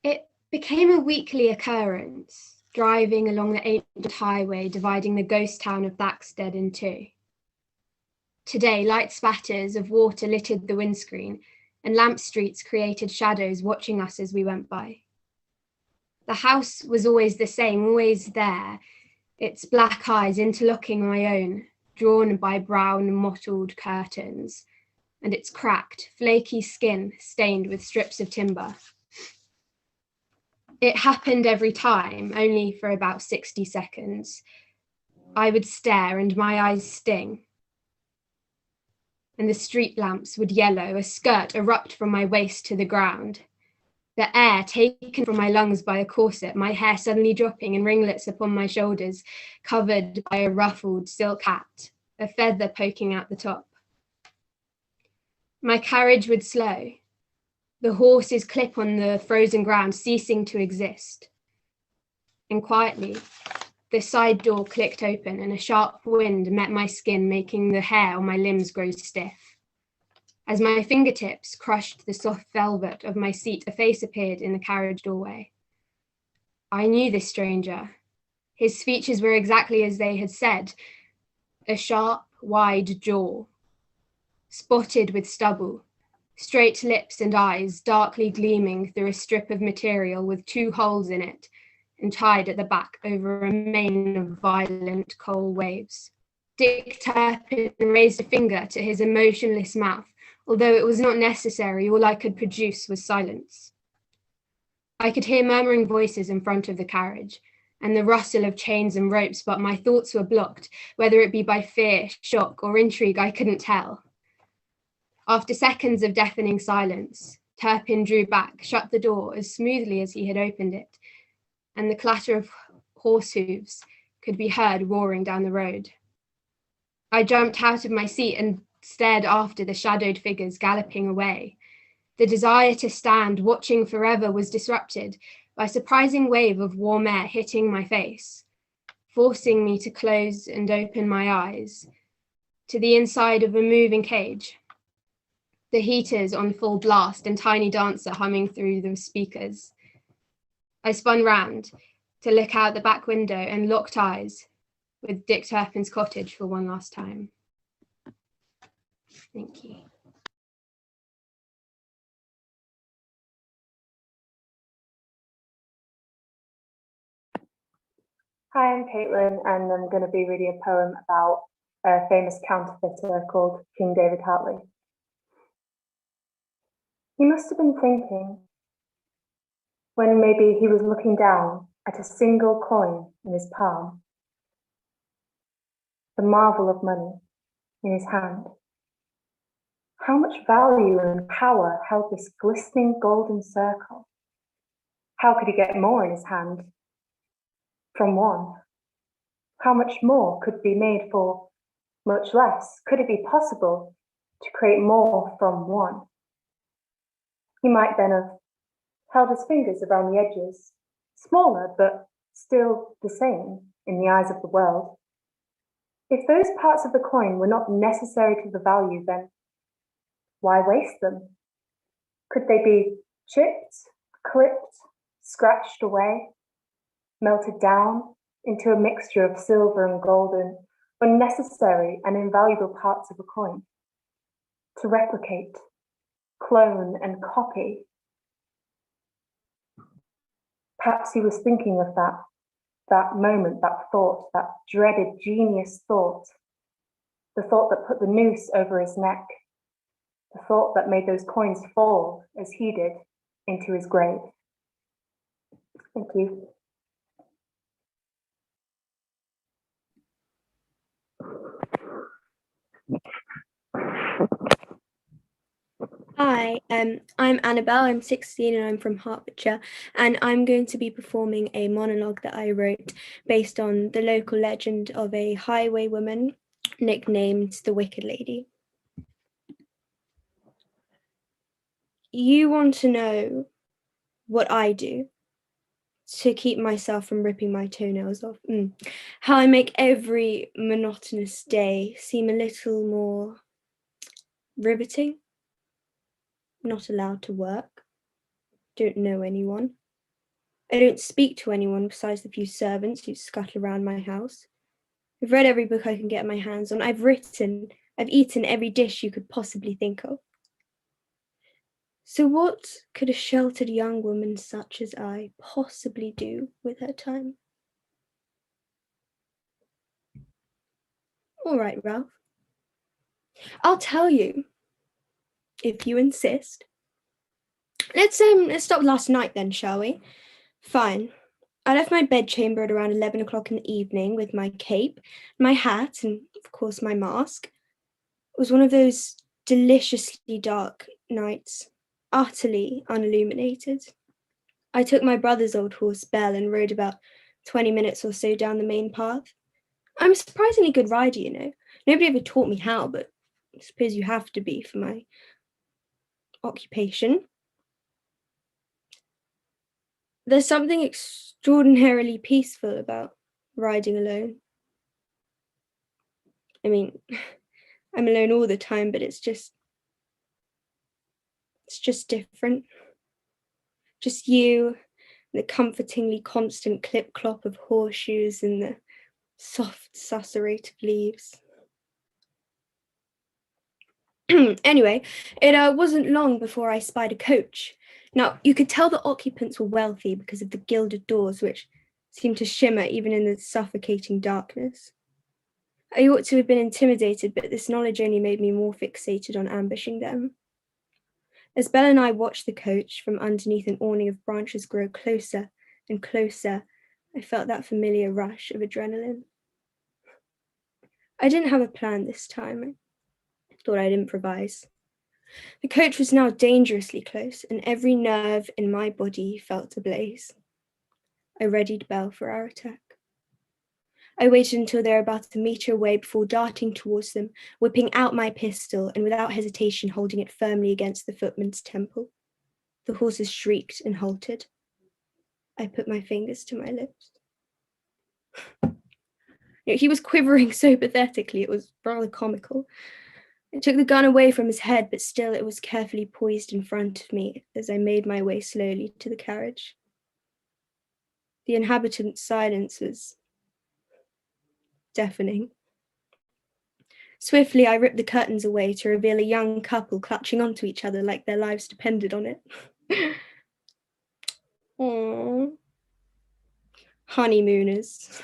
It became a weekly occurrence, driving along the ancient highway dividing the ghost town of Thaxted in two. Today, light spatters of water littered the windscreen, and lamp streets created shadows watching us as we went by. The house was always the same, always there, its black eyes interlocking my own, drawn by brown mottled curtains, and its cracked, flaky skin stained with strips of timber. It happened every time, only for about 60 seconds. I would stare and my eyes sting. And the street lamps would yellow, a skirt erupt from my waist to the ground. The air taken from my lungs by a corset, my hair suddenly dropping in ringlets upon my shoulders, covered by a ruffled silk hat, a feather poking out the top. My carriage would slow, the horses clip on the frozen ground, ceasing to exist. And quietly, the side door clicked open and a sharp wind met my skin, making the hair on my limbs grow stiff. As my fingertips crushed the soft velvet of my seat, a face appeared in the carriage doorway. I knew this stranger. His features were exactly as they had said, a sharp, wide jaw, spotted with stubble, straight lips and eyes darkly gleaming through a strip of material with 2 holes in it and tied at the back over a mane of violent coal waves. Dick Turpin raised a finger to his emotionless mouth. Although it was not necessary, all I could produce was silence. I could hear murmuring voices in front of the carriage and the rustle of chains and ropes, but my thoughts were blocked, whether it be by fear, shock, or intrigue, I couldn't tell. After seconds of deafening silence, Turpin drew back, shut the door as smoothly as he had opened it, and the clatter of horse hooves could be heard roaring down the road. I jumped out of my seat and stared after the shadowed figures galloping away. The desire to stand, watching forever, was disrupted by a surprising wave of warm air hitting my face, forcing me to close and open my eyes to the inside of a moving cage, the heaters on full blast and Tiny Dancer humming through the speakers. I spun round to look out the back window and locked eyes with Dick Turpin's cottage for one last time. Thank you. Hi, I'm Caitlin, and I'm going to be reading a poem about a famous counterfeiter called King David Hartley. He must have been thinking, when maybe he was looking down at a single coin in his palm, the marvel of money in his hand. How much value and power held this glistening golden circle? How could he get more in his hand from one? How much more could be made for much less? Could it be possible to create more from one? He might then have held his fingers around the edges, smaller but still the same in the eyes of the world. If those parts of the coin were not necessary to the value, then why waste them? Could they be chipped, clipped, scratched away, melted down into a mixture of silver and golden, unnecessary and invaluable parts of a coin, to replicate, clone, and copy? Perhaps he was thinking of that moment, that thought, that dreaded genius thought, the thought that put the noose over his neck, the thought that made those coins fall as he did into his grave. Thank you. Hi, I'm Annabelle, I'm 16 and I'm from Hertfordshire, and I'm going to be performing a monologue that I wrote based on the local legend of a highwaywoman nicknamed the Wicked Lady. You want to know what I do to keep myself from ripping my toenails off? How I make every monotonous day seem a little more riveting? Not allowed to work. Don't know anyone. I don't speak to anyone besides the few servants who scuttle around my house. I've read every book I can get my hands on. I've eaten every dish you could possibly think of. So what could a sheltered young woman such as I possibly do with her time? All right, Ralph. I'll tell you, if you insist. Let's start last night then, shall we? Fine. I left my bedchamber at around 11 o'clock in the evening with my cape, my hat, and of course my mask. It was one of those deliciously dark nights, utterly unilluminated. I took my brother's old horse, Belle, and rode about 20 minutes or so down the main path. I'm a surprisingly good rider, you know. Nobody ever taught me how, but I suppose you have to be for my occupation. There's something extraordinarily peaceful about riding alone. I mean, I'm alone all the time, but it's just different. Just you, the comfortingly constant clip-clop of horseshoes and the soft susurrate of leaves. Anyway, it wasn't long before I spied a coach. Now, you could tell the occupants were wealthy because of the gilded doors, which seemed to shimmer even in the suffocating darkness. I ought to have been intimidated, but this knowledge only made me more fixated on ambushing them. As Belle and I watched the coach from underneath an awning of branches grow closer and closer, I felt that familiar rush of adrenaline. I didn't have a plan this time. I thought I'd improvise. The coach was now dangerously close, and every nerve in my body felt ablaze. I readied Belle for our attack. I waited until they were about a meter away before darting towards them, whipping out my pistol and without hesitation holding it firmly against the footman's temple. The horses shrieked and halted. I put my fingers to my lips. He was quivering so pathetically, it was rather comical. I took the gun away from his head, but still it was carefully poised in front of me as I made my way slowly to the carriage. The inhabitants' silence was deafening. Swiftly, I ripped the curtains away to reveal a young couple clutching onto each other like their lives depended on it. Aww. Honeymooners.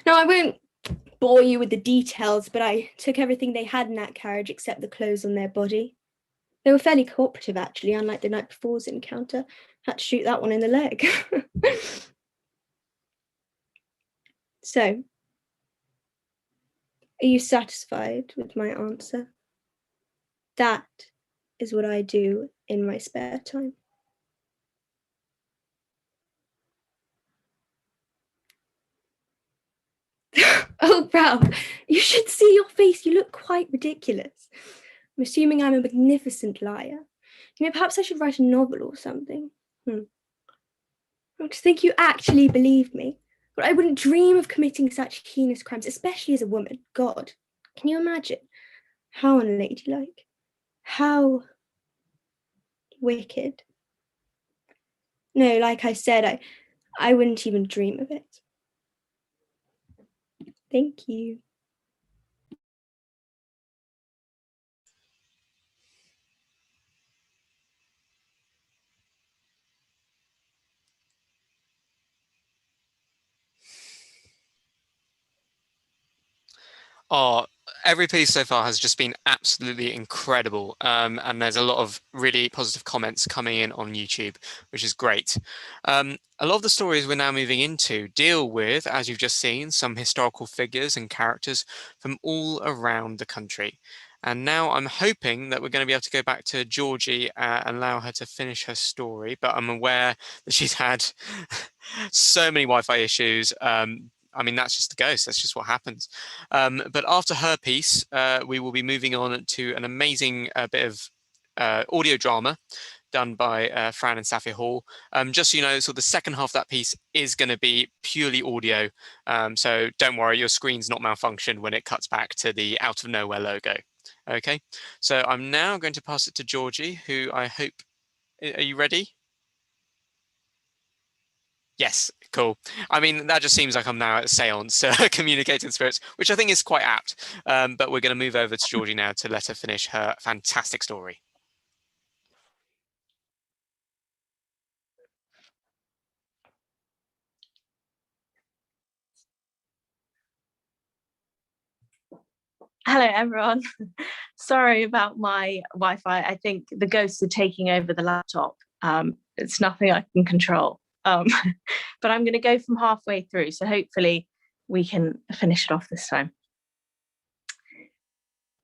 Now, I won't bore you with the details, but I took everything they had in that carriage except the clothes on their body. They were fairly cooperative, actually, unlike the night before's encounter. Had to shoot that one in the leg. So, are you satisfied with my answer? That is what I do in my spare time. Oh, Ralph, you should see your face. You look quite ridiculous. I'm assuming I'm a magnificent liar. You know, perhaps I should write a novel or something. I just think you actually believe me. But I wouldn't dream of committing such heinous crimes, especially as a woman. God, can you imagine? How unladylike. How wicked. No, like I said, I wouldn't even dream of it. Thank you. Oh, every piece so far has just been absolutely incredible. And there's a lot of really positive comments coming in on YouTube, which is great. A lot of the stories we're now moving into deal with, as you've just seen, some historical figures and characters from all around the country. And now I'm hoping that we're going to be able to go back to Georgie and allow her to finish her story. But I'm aware that she's had so many Wi-Fi issues. I mean, that's just the ghost. That's just what happens. But after her piece, we will be moving on to an amazing bit of audio drama done by Fran and Safia Hall. Just so you know, so the second half of that piece is going to be purely audio. So don't worry, your screen's not malfunctioned when it cuts back to the Out of Nowhere logo. Okay, so I'm now going to pass it to Georgie, who I hope, are you ready? Yes, cool. I mean, that just seems like I'm now at a seance, communicating spirits, which I think is quite apt. But we're going to move over to Georgie now to let her finish her fantastic story. Hello, everyone. Sorry about my Wi-Fi. I think the ghosts are taking over the laptop. It's nothing I can control. But I'm going to go from halfway through, so hopefully we can finish it off this time.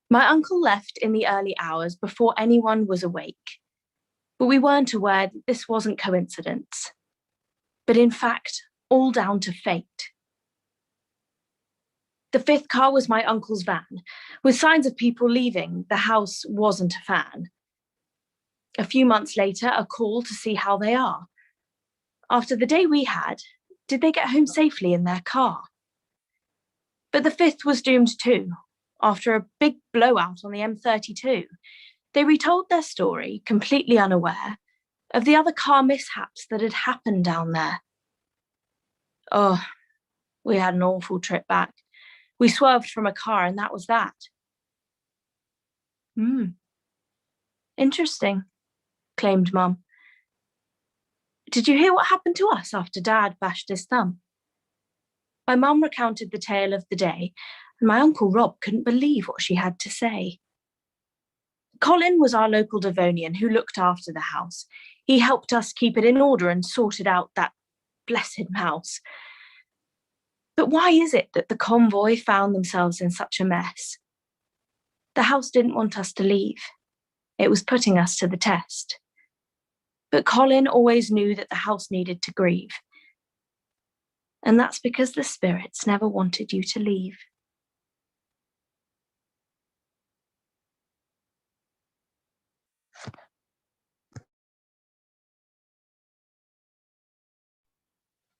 My uncle left in the early hours before anyone was awake, but we weren't aware that this wasn't coincidence, but in fact, all down to fate. The fifth car was my uncle's van. With signs of people leaving, the house wasn't a fan. A few months later, a call to see how they are. After the day we had, did they get home safely in their car? But the fifth was doomed too. After a big blowout on the M32, they retold their story, completely unaware of the other car mishaps that had happened down there. Oh, we had an awful trip back. We swerved from a car and that was that. Interesting, claimed Mum. Did you hear what happened to us after Dad bashed his thumb? My mum recounted the tale of the day, and my Uncle Rob couldn't believe what she had to say. Colin was our local Devonian who looked after the house. He helped us keep it in order and sorted out that blessed mouse. But why is it that the convoy found themselves in such a mess? The house didn't want us to leave. It was putting us to the test. But Colin always knew that the house needed to grieve. And that's because the spirits never wanted you to leave.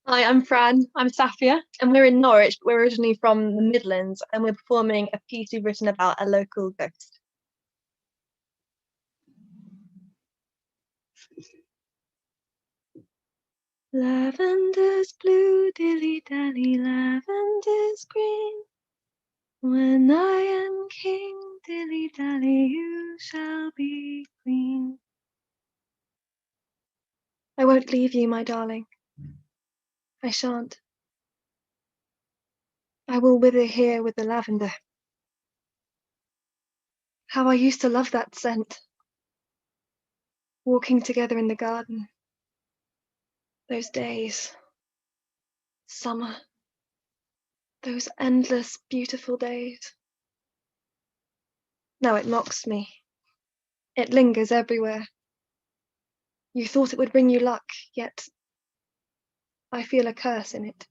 Hi, I'm Fran. I'm Safia, and we're in Norwich, but we're originally from the Midlands, and we're performing a piece we've written about a local ghost. Lavender's blue, dilly-dally, lavender's green. When I am king, dilly-dally, you shall be queen. I won't leave you, my darling. I shan't. I will wither here with the lavender. How I used to love that scent. Walking together in the garden. Those days. Summer. Those endless, beautiful days. Now it mocks me. It lingers everywhere. You thought it would bring you luck, yet I feel a curse in it.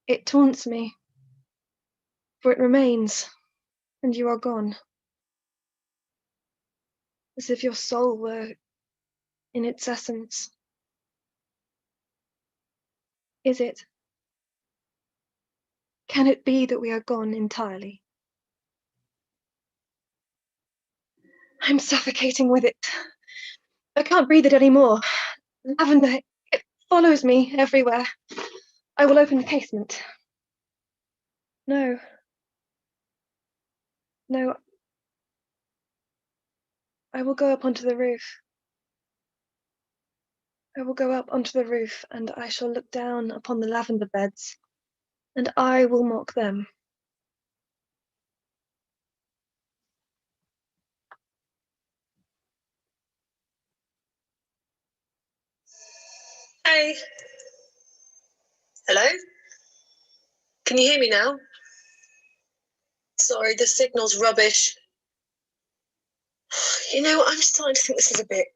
It taunts me, for it remains, and you are gone. As if your soul were in its essence. Is it? Can it be that we are gone entirely? I'm suffocating with it. I can't breathe it anymore. Lavender, it follows me everywhere. I will open the casement. No. No. I will go up onto the roof. I will go up onto the roof and I shall look down upon the lavender beds and I will mock them. Hey. Hello? Can you hear me now? Sorry, the signal's rubbish. You know what, I'm starting to think this is a bit...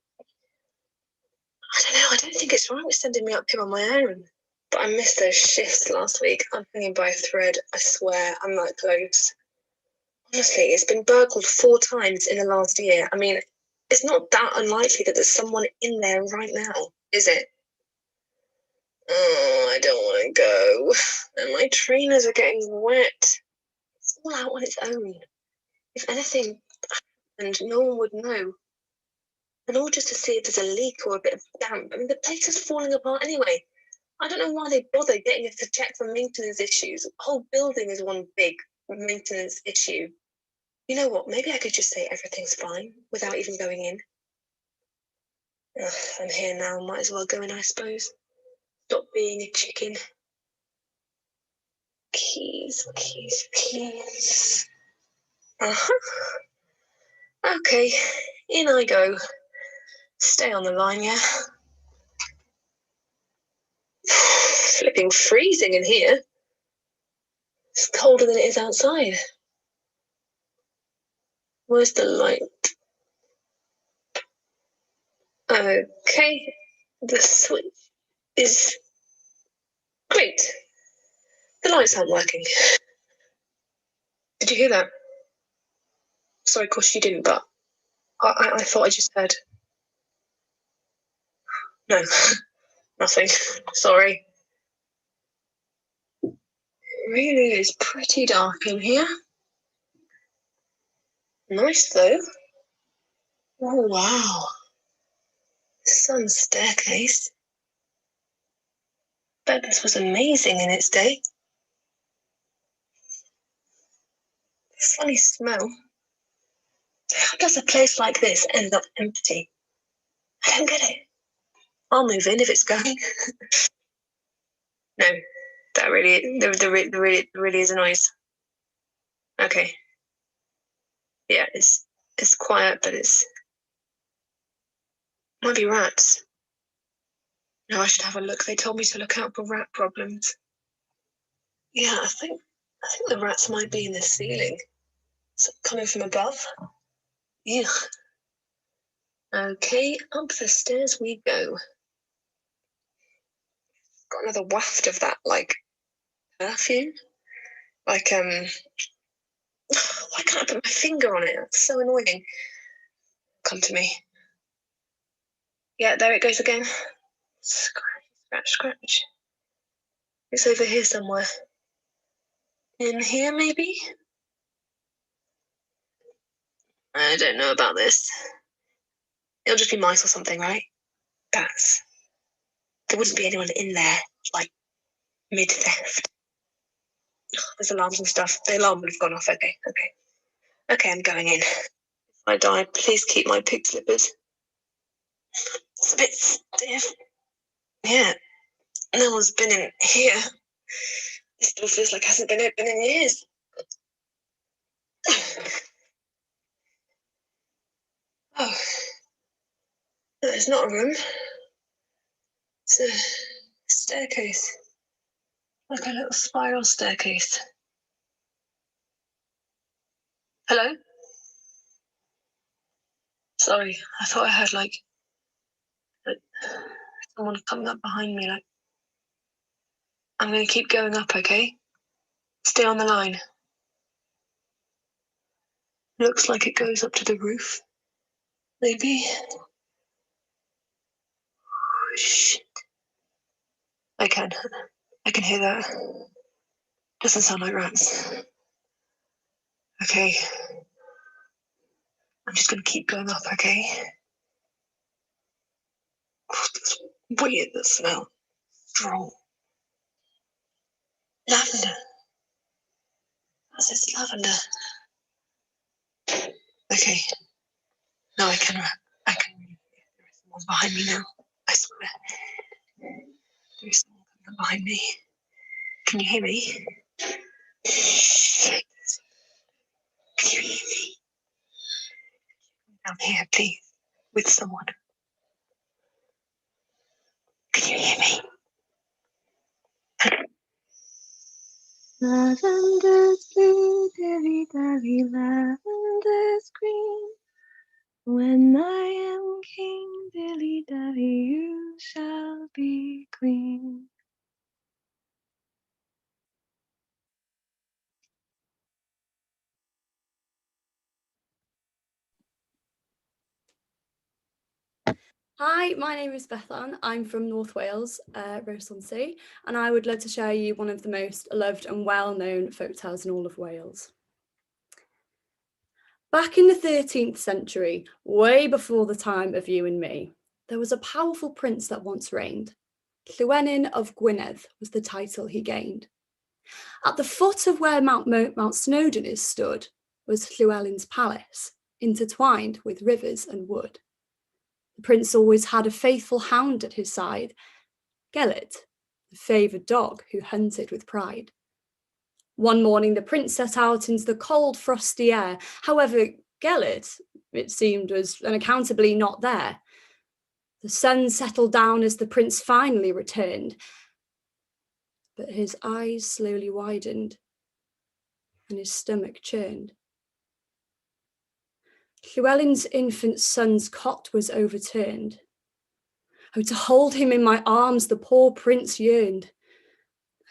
I don't know, I don't think it's right sending me up here on my own. But I missed those shifts last week. I'm hanging by a thread. I swear, I'm that close. Honestly, it's been burgled 4 times in the last year. I mean, it's not that unlikely that there's someone in there right now, is it? Oh, I don't want to go. And my trainers are getting wet. It's all out on its own. If anything happened, no one would know. And all just to see if there's a leak or a bit of damp. I mean, the place is falling apart anyway. I don't know why they bother getting us to check for maintenance issues. The whole building is one big maintenance issue. You know what? Maybe I could just say everything's fine without even going in. Ugh, I'm here now. Might as well go in, I suppose. Stop being a chicken. Keys, keys, keys. Uh-huh. Okay, in I go. Stay on the line, yeah? Flipping freezing in here. It's colder than it is outside. Where's the light? Okay, the switch is great. The lights aren't working. Did you hear that? Sorry, of course you didn't, but I thought I just heard. No, nothing. Sorry. It really is pretty dark in here. Nice though. Oh wow. Sun staircase. Bet this was amazing in its day. Funny smell. How does a place like this end up empty? I don't get it. I'll move in if it's going. No, that really, there really is a noise. Okay. Yeah, it's quiet, but it's might be rats. No, I should have a look. They told me to look out for rat problems. Yeah, I think the rats might be in the ceiling. So coming from above. Yeah. Okay, up the stairs we go. Got another waft of that, like, perfume. Like, why can't I put my finger on it? That's so annoying. Come to me. Yeah, there it goes again. Scratch, scratch, scratch. It's over here somewhere. In here, maybe? I don't know about this. It'll just be mice or something, right? Bats. There wouldn't be anyone in there, like, mid-theft. There's alarms and stuff. The alarm would have gone off. Okay. Okay, I'm going in. If I die, please keep my pig slippers. It's a bit stiff. Yeah. No one's been in here. This door feels like it hasn't been open in years. Oh. It's not a room. It's a staircase. Like a little spiral staircase. Hello? Sorry, I thought I heard like someone coming up behind me. Like, I'm gonna keep going up, okay? Stay on the line. Looks like it goes up to the roof. Maybe. Shit. I can hear that. Doesn't sound like rats. Okay. I'm just gonna keep going up, okay? Oh, that's weird, that smell. Strong. Lavender. What's this lavender? Okay. No, I can hear someone behind me now. I swear. There is someone coming up behind me. Can you hear me? Shit. Can you hear me? Down here, please. With someone. Can you hear me? Lavender's blue, dilly-dally, lavender's green. When I am king, dilly-dally, you shall be queen. Hi, my name is Bethan. I'm from North Wales, Ross-on-Sea, and I would love to share you one of the most loved and well-known folktales in all of Wales. Back in the 13th century, way before the time of you and me, there was a powerful prince that once reigned. Llewellyn of Gwynedd was the title he gained. At the foot of where Mount Snowdon is stood was Llewellyn's palace, intertwined with rivers and wood. The prince always had a faithful hound at his side, Gelert, the favoured dog who hunted with pride. One morning the prince set out into the cold, frosty air. However, Gelert, it seemed, was unaccountably not there. The sun settled down as the prince finally returned, but his eyes slowly widened and his stomach churned. Llewellyn's infant son's cot was overturned. Oh, to hold him in my arms the poor prince yearned.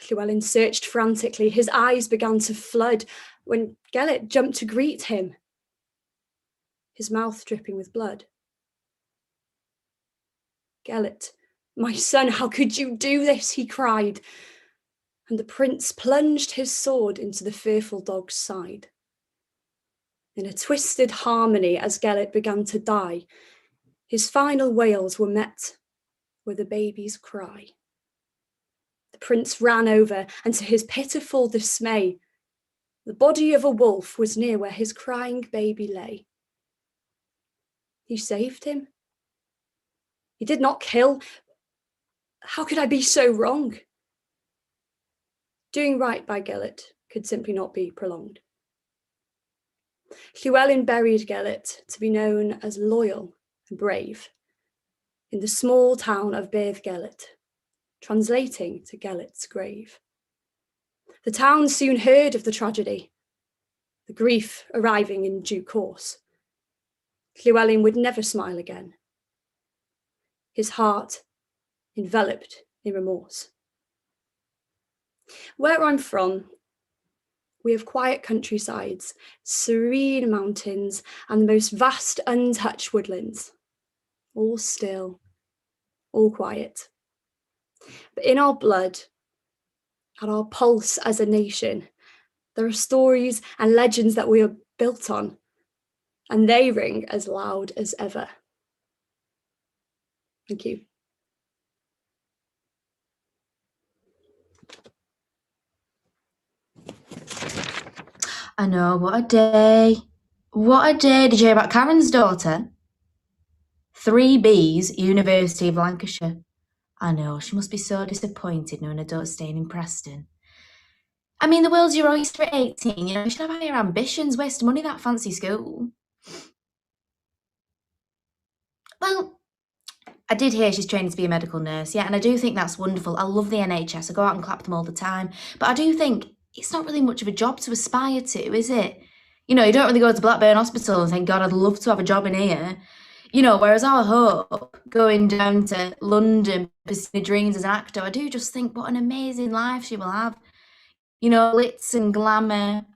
Llewellyn searched frantically, his eyes began to flood when Gelert jumped to greet him, his mouth dripping with blood. Gelert, my son, how could you do this? He cried, and the prince plunged his sword into the fearful dog's side. In a twisted harmony as Gelert began to die, his final wails were met with a baby's cry. The prince ran over, and to his pitiful dismay, the body of a wolf was near where his crying baby lay. He saved him. He did not kill. How could I be so wrong? Doing right by Gelert could simply not be prolonged. Llewellyn buried Gelert to be known as loyal and brave in the small town of Beirdd Gelert, translating to Gelert's grave. The town soon heard of the tragedy, the grief arriving in due course. Llewellyn would never smile again, his heart enveloped in remorse. Where I'm from, we have quiet countrysides, serene mountains, and the most vast untouched woodlands, all still, all quiet. But in our blood, at our pulse as a nation, there are stories and legends that we are built on, and they ring as loud as ever. Thank you. I know, what a day. What a day. Did you hear about Karen's daughter? 3 Bs, University of Lancashire. I know, she must be so disappointed knowing her daughter's staying in Preston. I mean, the world's your oyster at 18, you know, you should have higher ambitions, waste money that fancy school. Well, I did hear she's training to be a medical nurse, yeah, and I do think that's wonderful. I love the NHS, I go out and clap them all the time, but I do think it's not really much of a job to aspire to, is it? You know, you don't really go to Blackburn Hospital and think, God, I'd love to have a job in here. You know, whereas our hope, going down to London, pursuing dreams as an actor, I do just think what an amazing life she will have. You know, glitz and glamour.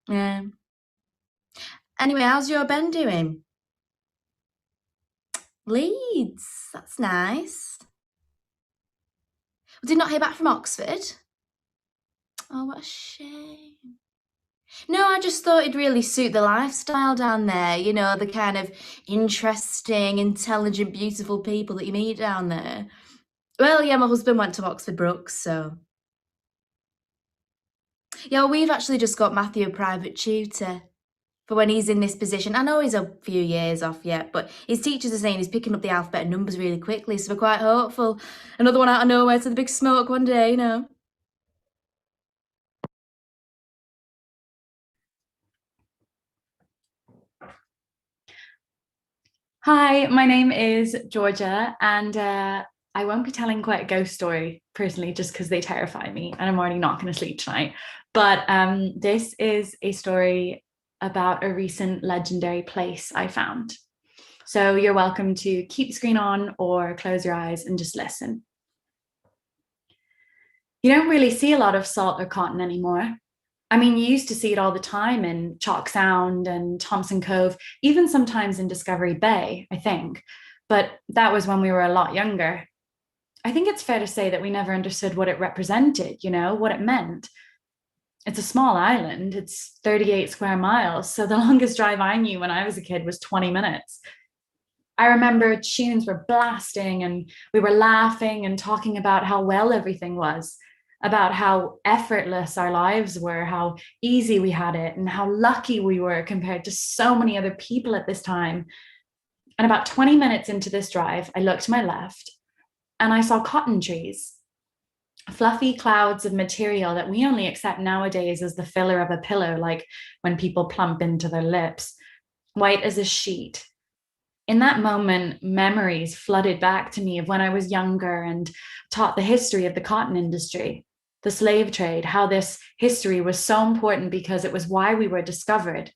Yeah. Anyway, how's your Ben doing? Leeds, that's nice. Did not hear back from Oxford. Oh, what a shame. No, I just thought it'd really suit the lifestyle down there, you know, the kind of interesting, intelligent, beautiful people that you meet down there. Well, yeah, my husband went to Oxford Brookes, so. Yeah, well, we've actually just got Matthew a private tutor for when he's in this position. I know he's a few years off yet, but his teachers are saying he's picking up the alphabet and numbers really quickly, so we're quite hopeful. Another one out of nowhere to the big smoke one day, you know. Hi, my name is Georgia, and I won't be telling quite a ghost story personally, just because they terrify me, and I'm already not going to sleep tonight. But this is a story about a recent legendary place I found. So you're welcome to keep the screen on or close your eyes and just listen. You don't really see a lot of salt or cotton anymore. I mean, you used to see it all the time in Chalk Sound and Thompson Cove, even sometimes in Discovery Bay, I think. but that was when we were a lot younger. I think it's fair to say that we never understood what it represented, what it meant. It's a small island, it's 38 square miles, so the longest drive I knew when I was a kid was 20 minutes. I remember tunes were blasting and we were laughing and talking about how well everything was, about how effortless our lives were, how easy we had it, and how lucky we were compared to so many other people at this time. And about 20 minutes into this drive, I looked to my left and I saw cotton trees, fluffy clouds of material that we only accept nowadays as the filler of a pillow, like when people plump into their lips, white as a sheet. In that moment, memories flooded back to me of when I was younger and taught the history of the cotton industry, the slave trade, how this history was so important because it was why we were discovered,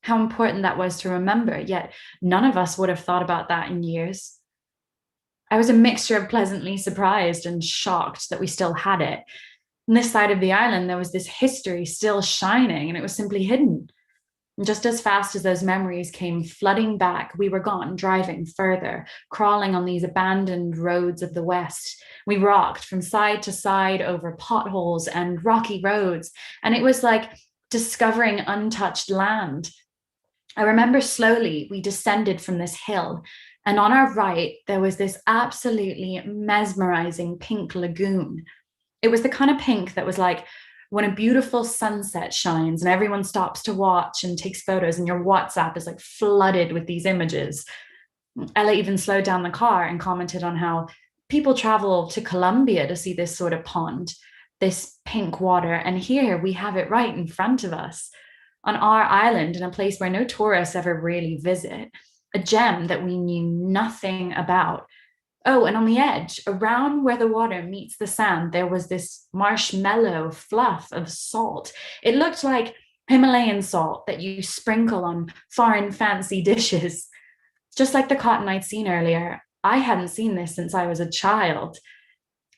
how important that was to remember, yet none of us would have thought about that in years. I was a mixture of pleasantly surprised and shocked that we still had it. On this side of the island, there was this history still shining and it was simply hidden. And just as fast as those memories came flooding back, we were gone, driving further, crawling on these abandoned roads of the West. We rocked from side to side over potholes and rocky roads, and it was like discovering untouched land. I remember slowly we descended from this hill, and on our right, there was this absolutely mesmerizing pink lagoon. It was the kind of pink that was like when a beautiful sunset shines and everyone stops to watch and takes photos and your WhatsApp is like flooded with these images. Ella even slowed down the car and commented on how people travel to Colombia to see this sort of pond, this pink water, and here we have it right in front of us on our island in a place where no tourists ever really visit, a gem that we knew nothing about. Oh, and on the edge, around where the water meets the sand, there was this marshmallow fluff of salt. It looked like Himalayan salt that you sprinkle on foreign fancy dishes. Just like the cotton I'd seen earlier, I hadn't seen this since I was a child.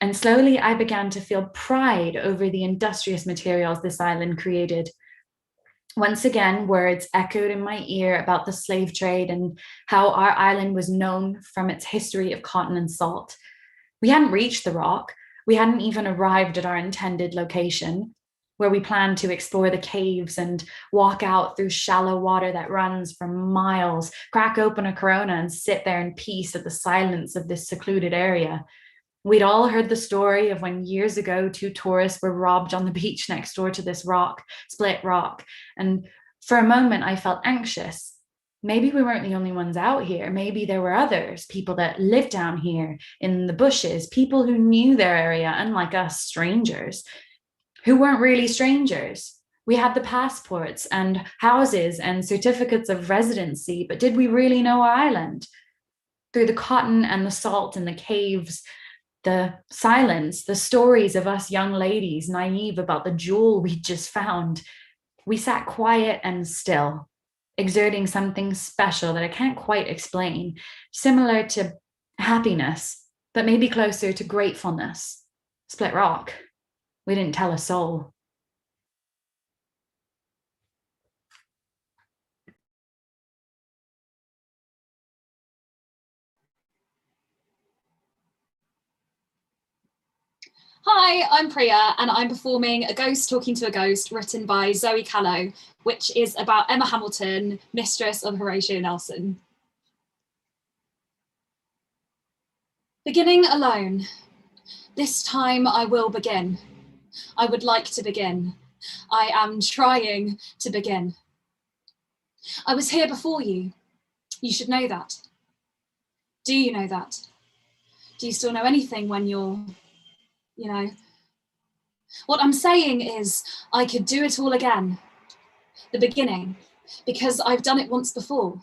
And slowly I began to feel pride over the industrious materials this island created. Once again, words echoed in my ear about the slave trade and how our island was known from its history of cotton and salt. We hadn't reached the rock. We hadn't even arrived at our intended location, where we planned to explore the caves and walk out through shallow water that runs for miles, crack open a Corona and sit there in peace at the silence of this secluded area. We'd all heard the story of when years ago 2 tourists were robbed on the beach next door to this rock, Split Rock. And for a moment, I felt anxious. Maybe we weren't the only ones out here. Maybe there were others, people that lived down here in the bushes, people who knew their area, unlike us, strangers, who weren't really strangers. We had the passports and houses and certificates of residency, but did we really know our island? Through the cotton and the salt and the caves, the silence, the stories of us young ladies naive about the jewel we'd just found, we sat quiet and still, exerting something special that I can't quite explain, similar to happiness, but maybe closer to gratefulness. Split Rock. We didn't tell a soul. Hi, I'm Priya, and I'm performing A Ghost Talking to a Ghost, written by Zoe Callow, which is about Emma Hamilton, mistress of Horatio Nelson. Beginning alone. This time I will begin. I would like to begin. I am trying to begin. I was here before you. You should know that. Do you know that? Do you still know anything when you're, What I'm saying is I could do it all again. The beginning, because I've done it once before.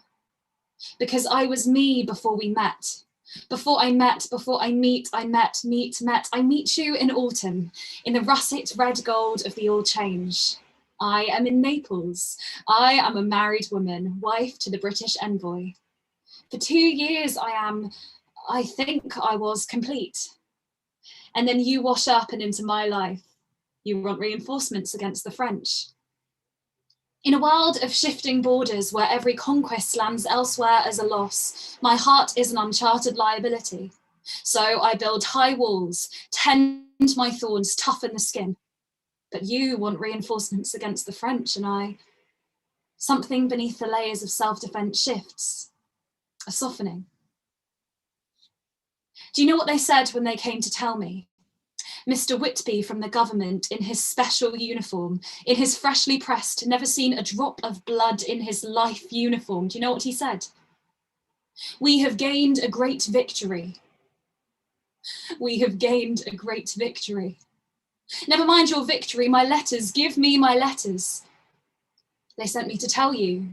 Because I was me before we met. Before I met, before I meet, I met. I meet you in autumn, in the russet red gold of the all change. I am in Naples. I am a married woman, wife to the British envoy. For 2 years I think I was complete. And then you wash up and into my life. You want reinforcements against the French. In a world of shifting borders where every conquest lands elsewhere as a loss, my heart is an uncharted liability. So I build high walls, tend my thorns, toughen the skin. But you want reinforcements against the French, and something beneath the layers of self-defense shifts, a softening. Do you know what they said when they came to tell me? Mr. Whitby from the government in his special uniform, in his freshly pressed, never seen a drop of blood in his life uniform. Do you know what he said? We have gained a great victory. We have gained a great victory. Never mind your victory, my letters, give me my letters. They sent me to tell you.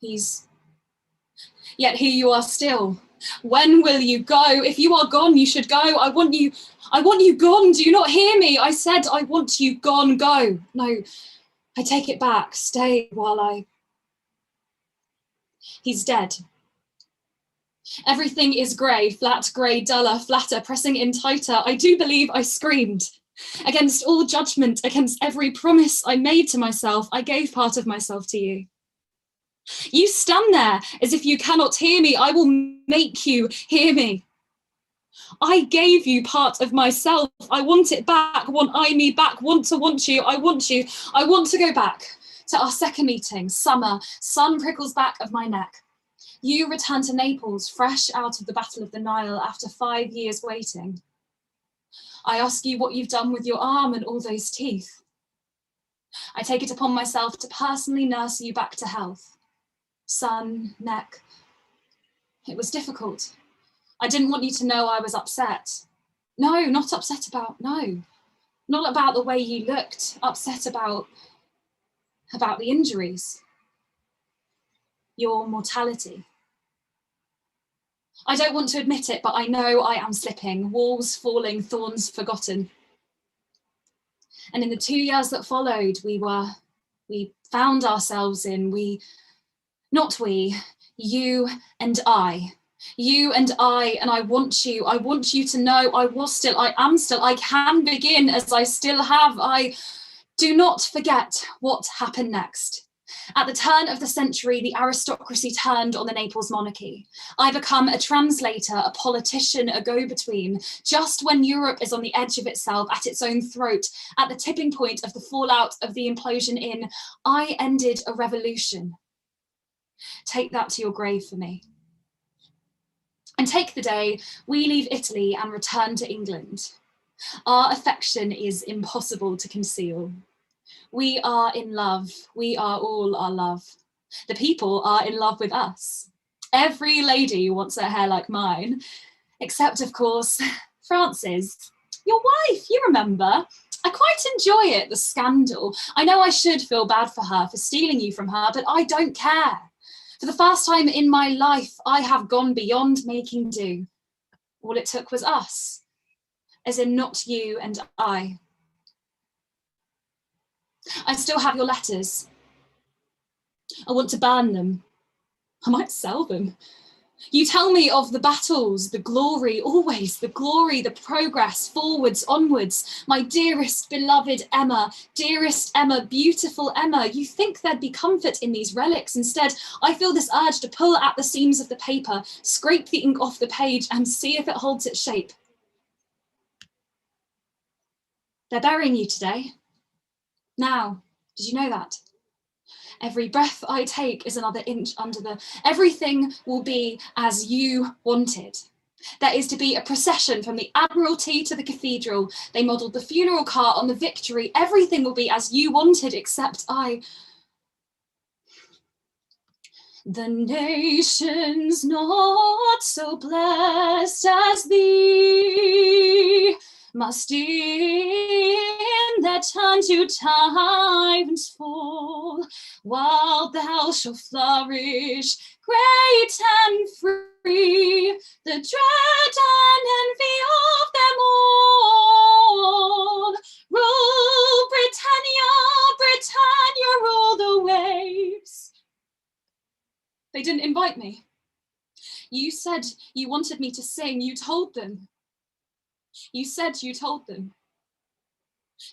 Yet here you are still. When will you go? If you are gone, you should go. I want you gone. Do you not hear me? I said, I want you gone, go. No, I take it back. Stay while He's dead. Everything is grey, flat, grey, duller, flatter, pressing in tighter. I do believe I screamed. Against all judgment, against every promise I made to myself, I gave part of myself to you. You stand there as if you cannot hear me. I will make you hear me. I gave you part of myself. I want it back, want I me back, want you. I want to go back to our second meeting, summer, sun prickles back of my neck. You return to Naples, fresh out of the Battle of the Nile after 5 years waiting. I ask you what you've done with your arm and all those teeth. I take it upon myself to personally nurse you back to health. Sun, neck. It was difficult. I didn't want you to know I was upset. No, not upset about, no. Not about the way you looked, upset about the injuries. Your mortality. I don't want to admit it, but I know I am slipping, walls falling, thorns forgotten. And in the 2 years that followed, we found ourselves in, you and I. You and I want you to know I am still, I can begin as I still have. I do not forget what happened next. At the turn of the century, the aristocracy turned on the Naples monarchy. I become a translator, a politician, a go-between, just when Europe is on the edge of itself, at its own throat, at the tipping point of the fallout of the implosion in, I ended a revolution. Take that to your grave for me. And take the day we leave Italy and return to England. Our affection is impossible to conceal. We are in love. We are all our love. The people are in love with us. Every lady wants her hair like mine, except, of course, Frances, your wife, you remember. I quite enjoy it, the scandal. I know I should feel bad for her, for stealing you from her, but I don't care. For the first time in my life, I have gone beyond making do. All it took was us, as in not you and I. I still have your letters. I want to burn them. I might sell them. You tell me of the battles, the glory, always the glory, the progress, forwards, onwards. My dearest, beloved Emma, dearest Emma, beautiful Emma. You think there'd be comfort in these relics. Instead, I feel this urge to pull at the seams of the paper, scrape the ink off the page and see if it holds its shape. They're burying you today. Now, did you know that? Every breath I take is another inch under the... Everything will be as you wanted. There is to be a procession from the Admiralty to the cathedral. They modelled the funeral car on the Victory. Everything will be as you wanted, except I... The nations not so blessed as thee must in their turn to tyrants fall, while thou shalt flourish great and free, the dread and envy of them all. Rule Britannia, Britannia, rule the waves. They didn't invite me. You said you wanted me to sing. You told them. You said you told them.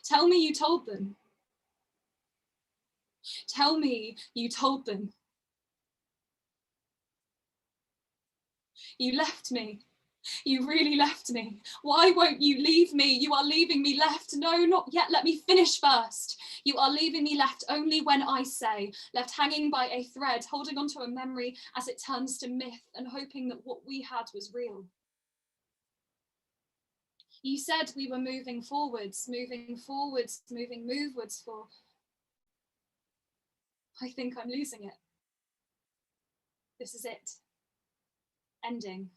Tell me you told them. Tell me you told them. You left me. You really left me. Why won't you leave me? You are leaving me left. No, not yet. Let me finish first. You are leaving me left only when I say, left hanging by a thread, holding onto a memory as it turns to myth and hoping that what we had was real. You said we were moving forwards, moving movewards for. I think I'm losing it. This is it. Ending.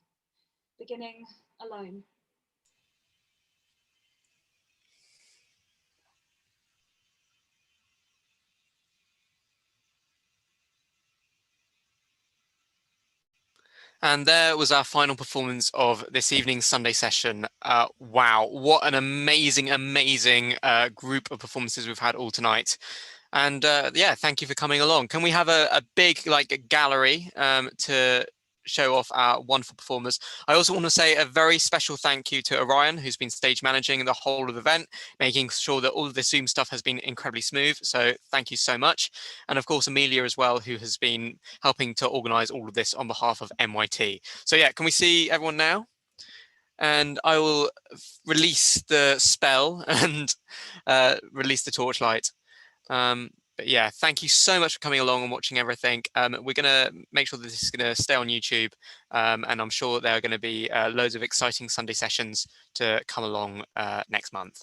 Beginning alone. And there was our final performance of this evening's Sunday session. Wow, what an amazing, amazing group of performances we've had all tonight. And yeah, thank you for coming along. Can we have a big gallery to show off our wonderful performers? I also want to say a very special thank you to Orion, who's been stage managing the whole of the event, making sure that all of the Zoom stuff has been incredibly smooth. So thank you so much. And of course, Amelia as well, who has been helping to organize all of this on behalf of MYT. So yeah, can we see everyone now? And I will release the spell and release the torchlight. But yeah, thank you so much for coming along and watching everything. We're going to make sure that this is going to stay on YouTube, and I'm sure there are going to be loads of exciting Sunday sessions to come along next month.